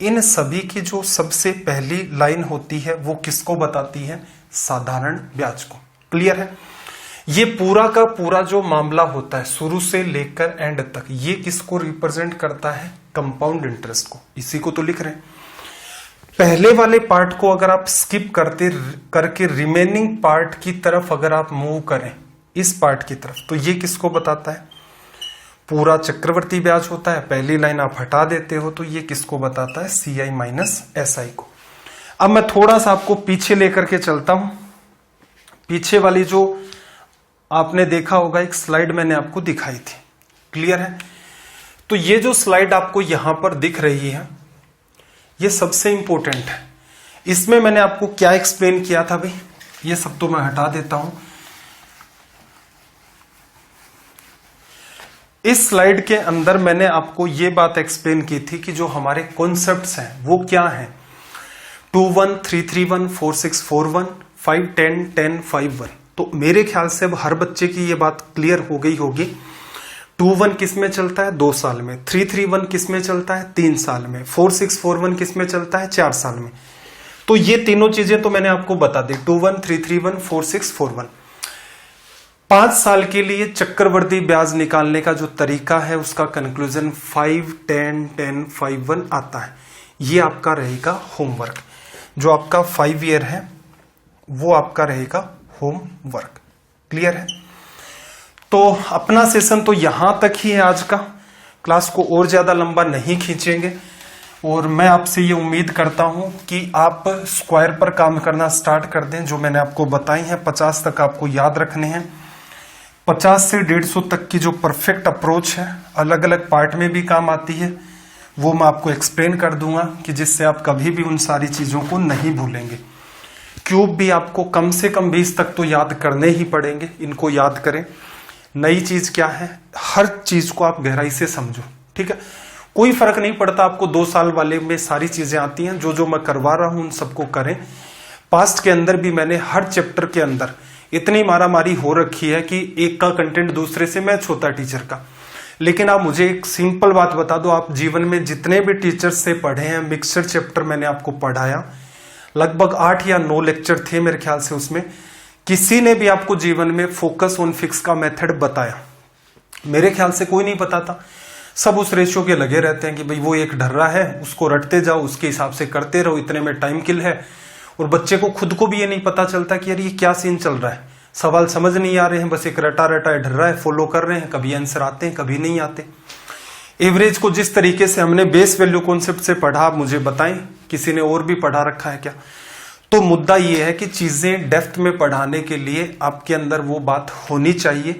इन सभी की जो सबसे पहली लाइन होती है वो किसको बताती है, साधारण ब्याज को। क्लियर है। ये पूरा का पूरा जो मामला होता है शुरू से लेकर एंड तक, ये किसको रिप्रेजेंट करता है, कंपाउंड इंटरेस्ट को। इसी को तो लिख रहे हैं। पहले वाले पार्ट को अगर आप स्किप करके रिमेनिंग पार्ट की तरफ अगर आप मूव करें, इस पार्ट की तरफ, तो ये किसको बताता है, पूरा चक्रवर्ती ब्याज होता है। पहली लाइन आप हटा देते हो तो ये किसको बताता है, CI माइनस SI को। अब मैं थोड़ा सा आपको पीछे लेकर के चलता हूं। पीछे वाली जो आपने देखा होगा एक स्लाइड मैंने आपको दिखाई थी, क्लियर है। तो ये जो स्लाइड आपको यहां पर दिख रही है ये सबसे इंपॉर्टेंट है। इसमें मैंने आपको क्या एक्सप्लेन किया था भाई, ये सब तो मैं हटा देता हूं। इस स्लाइड के अंदर मैंने आपको ये बात एक्सप्लेन की थी कि जो हमारे कॉन्सेप्ट्स हैं वो क्या हैं, 2 1 3 3 1 4 6 4 1 5 10 10 5 1। तो मेरे ख्याल से अब हर बच्चे की ये बात क्लियर हो गई होगी। 21 किस में चलता है 2 साल में, 331 किस में चलता है 3 साल में, 4641 किस में चलता है 4 साल में। तो ये तीनों चीजें तो मैंने आपको बता दी, 21, 331, 4641। 5 साल के लिए चक्रवर्ती ब्याज निकालने का जो तरीका है उसका कंक्लूजन 5, 10, 10, 5, 1 आता है। ये आपका रहेगा होमवर्क, जो आपका 5 ईयर है वो आपका रहेगा होमवर्क। क्लियर है? तो अपना सेशन तो यहां तक ही है आज का, क्लास को और ज्यादा लंबा नहीं खींचेंगे। और मैं आपसे ये उम्मीद करता हूं कि आप स्क्वायर पर काम करना स्टार्ट कर दें, जो मैंने आपको बताई हैं 50 तक आपको याद रखने हैं। 50 से 150 तक की जो परफेक्ट अप्रोच है, अलग अलग पार्ट में भी काम आती है, वो मैं आपको एक्सप्लेन कर दूंगा कि जिससे आप कभी भी उन सारी चीजों को नहीं भूलेंगे। क्यूब भी आपको कम से कम 20 तक तो याद करने ही पड़ेंगे, इनको याद करें। नई चीज क्या है, हर चीज को आप गहराई से समझो, ठीक है? कोई फर्क नहीं पड़ता, आपको 2 साल वाले में सारी चीजें आती हैं, जो जो मैं करवा रहा हूं उन सबको करें। पास्ट के अंदर भी मैंने हर चैप्टर के अंदर इतनी मारामारी हो रखी है कि एक का कंटेंट दूसरे से मैच होता है टीचर का। लेकिन आप मुझे एक सिंपल बात बता दो, आप जीवन में जितने भी टीचर्स से पढ़े हैं, मिक्सर चैप्टर मैंने आपको पढ़ाया, लगभग 8 या 9 लेक्चर थे मेरे ख्याल से, उसमें किसी ने भी आपको जीवन में फोकस ऑन फिक्स का मेथड बताया? मेरे ख्याल से कोई नहीं बताता। सब उस रेशियो के लगे रहते हैं कि भाई वो एक ढर्रा है, उसको रटते जाओ, उसके हिसाब से करते रहो, इतने में टाइम किल है। और बच्चे को खुद को भी ये नहीं पता चलता कि यार ये क्या सीन चल रहा है, सवाल समझ नहीं आ रहे हैं, बस एक रटा रटा ढर्रा है, फॉलो कर रहे हैं, कभी आंसर आते हैं कभी नहीं आते। एवरेज को जिस तरीके से हमने बेस वैल्यू कॉन्सेप्ट से पढ़ा, आप मुझे बताएं किसी ने और भी पढ़ा रखा है क्या? तो मुद्दा ये है कि चीजें डेप्थ में पढ़ाने के लिए आपके अंदर वो बात होनी चाहिए,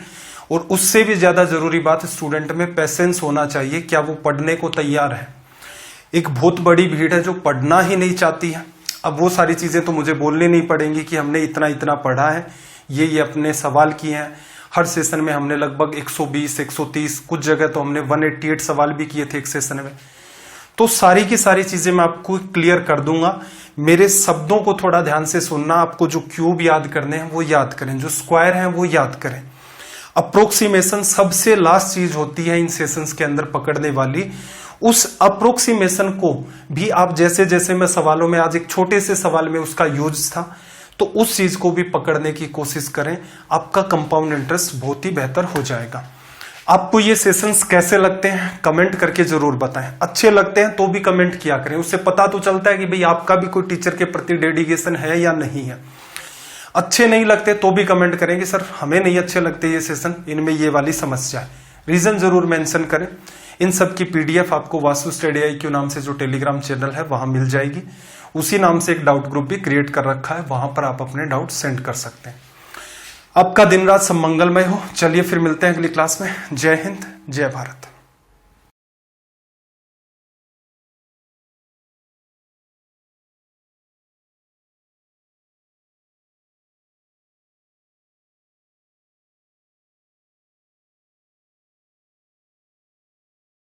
और उससे भी ज्यादा जरूरी बात स्टूडेंट में पेशेंस होना चाहिए। क्या वो पढ़ने को तैयार है? एक बहुत बड़ी भीड़ है जो पढ़ना ही नहीं चाहती है। अब वो सारी चीजें तो मुझे बोलनी नहीं पड़ेंगी कि हमने इतना इतना पढ़ा है, ये अपने सवाल किए हैं। हर सेशन में हमने लगभग 120, 130, कुछ जगह तो हमने 188 सवाल भी किए थे एक सेशन में। तो सारी की सारी चीजें मैं आपको क्लियर कर दूंगा। मेरे शब्दों को थोड़ा ध्यान से सुनना। आपको जो क्यूब याद करने हैं वो याद करें, जो स्क्वायर हैं वो याद करें। अप्रोक्सीमेशन सबसे लास्ट चीज होती है इन सेशंस के अंदर पकड़ने वाली। उस अप्रोक्सीमेशन को भी आप जैसे जैसे मैं सवालों में, आज एक छोटे से सवाल में उसका यूज था, तो उस चीज को भी पकड़ने की कोशिश करें। आपका कंपाउंड इंटरेस्ट बहुत ही बेहतर हो जाएगा। आपको ये सेशंस कैसे लगते हैं कमेंट करके जरूर बताएं। अच्छे लगते हैं तो भी कमेंट किया करें, उससे पता तो चलता है कि भाई आपका भी कोई टीचर के प्रति डेडिकेशन है या नहीं है। अच्छे नहीं लगते तो भी कमेंट करेंगे सर हमें नहीं अच्छे लगते ये सेशन, इनमें ये वाली समस्या है, रीजन जरूर मेंशन करें। इन सब की पीडीएफ आपको वासु स्टडी IQ नाम से जो टेलीग्राम चैनल है वहां मिल जाएगी। उसी नाम से एक डाउट ग्रुप भी क्रिएट कर रखा है, वहां पर आप अपने डाउट सेंड कर सकते हैं। आपका दिन रात सब मंगलमय हो। चलिए फिर मिलते हैं अगली क्लास में। जय हिंद, जय भारत।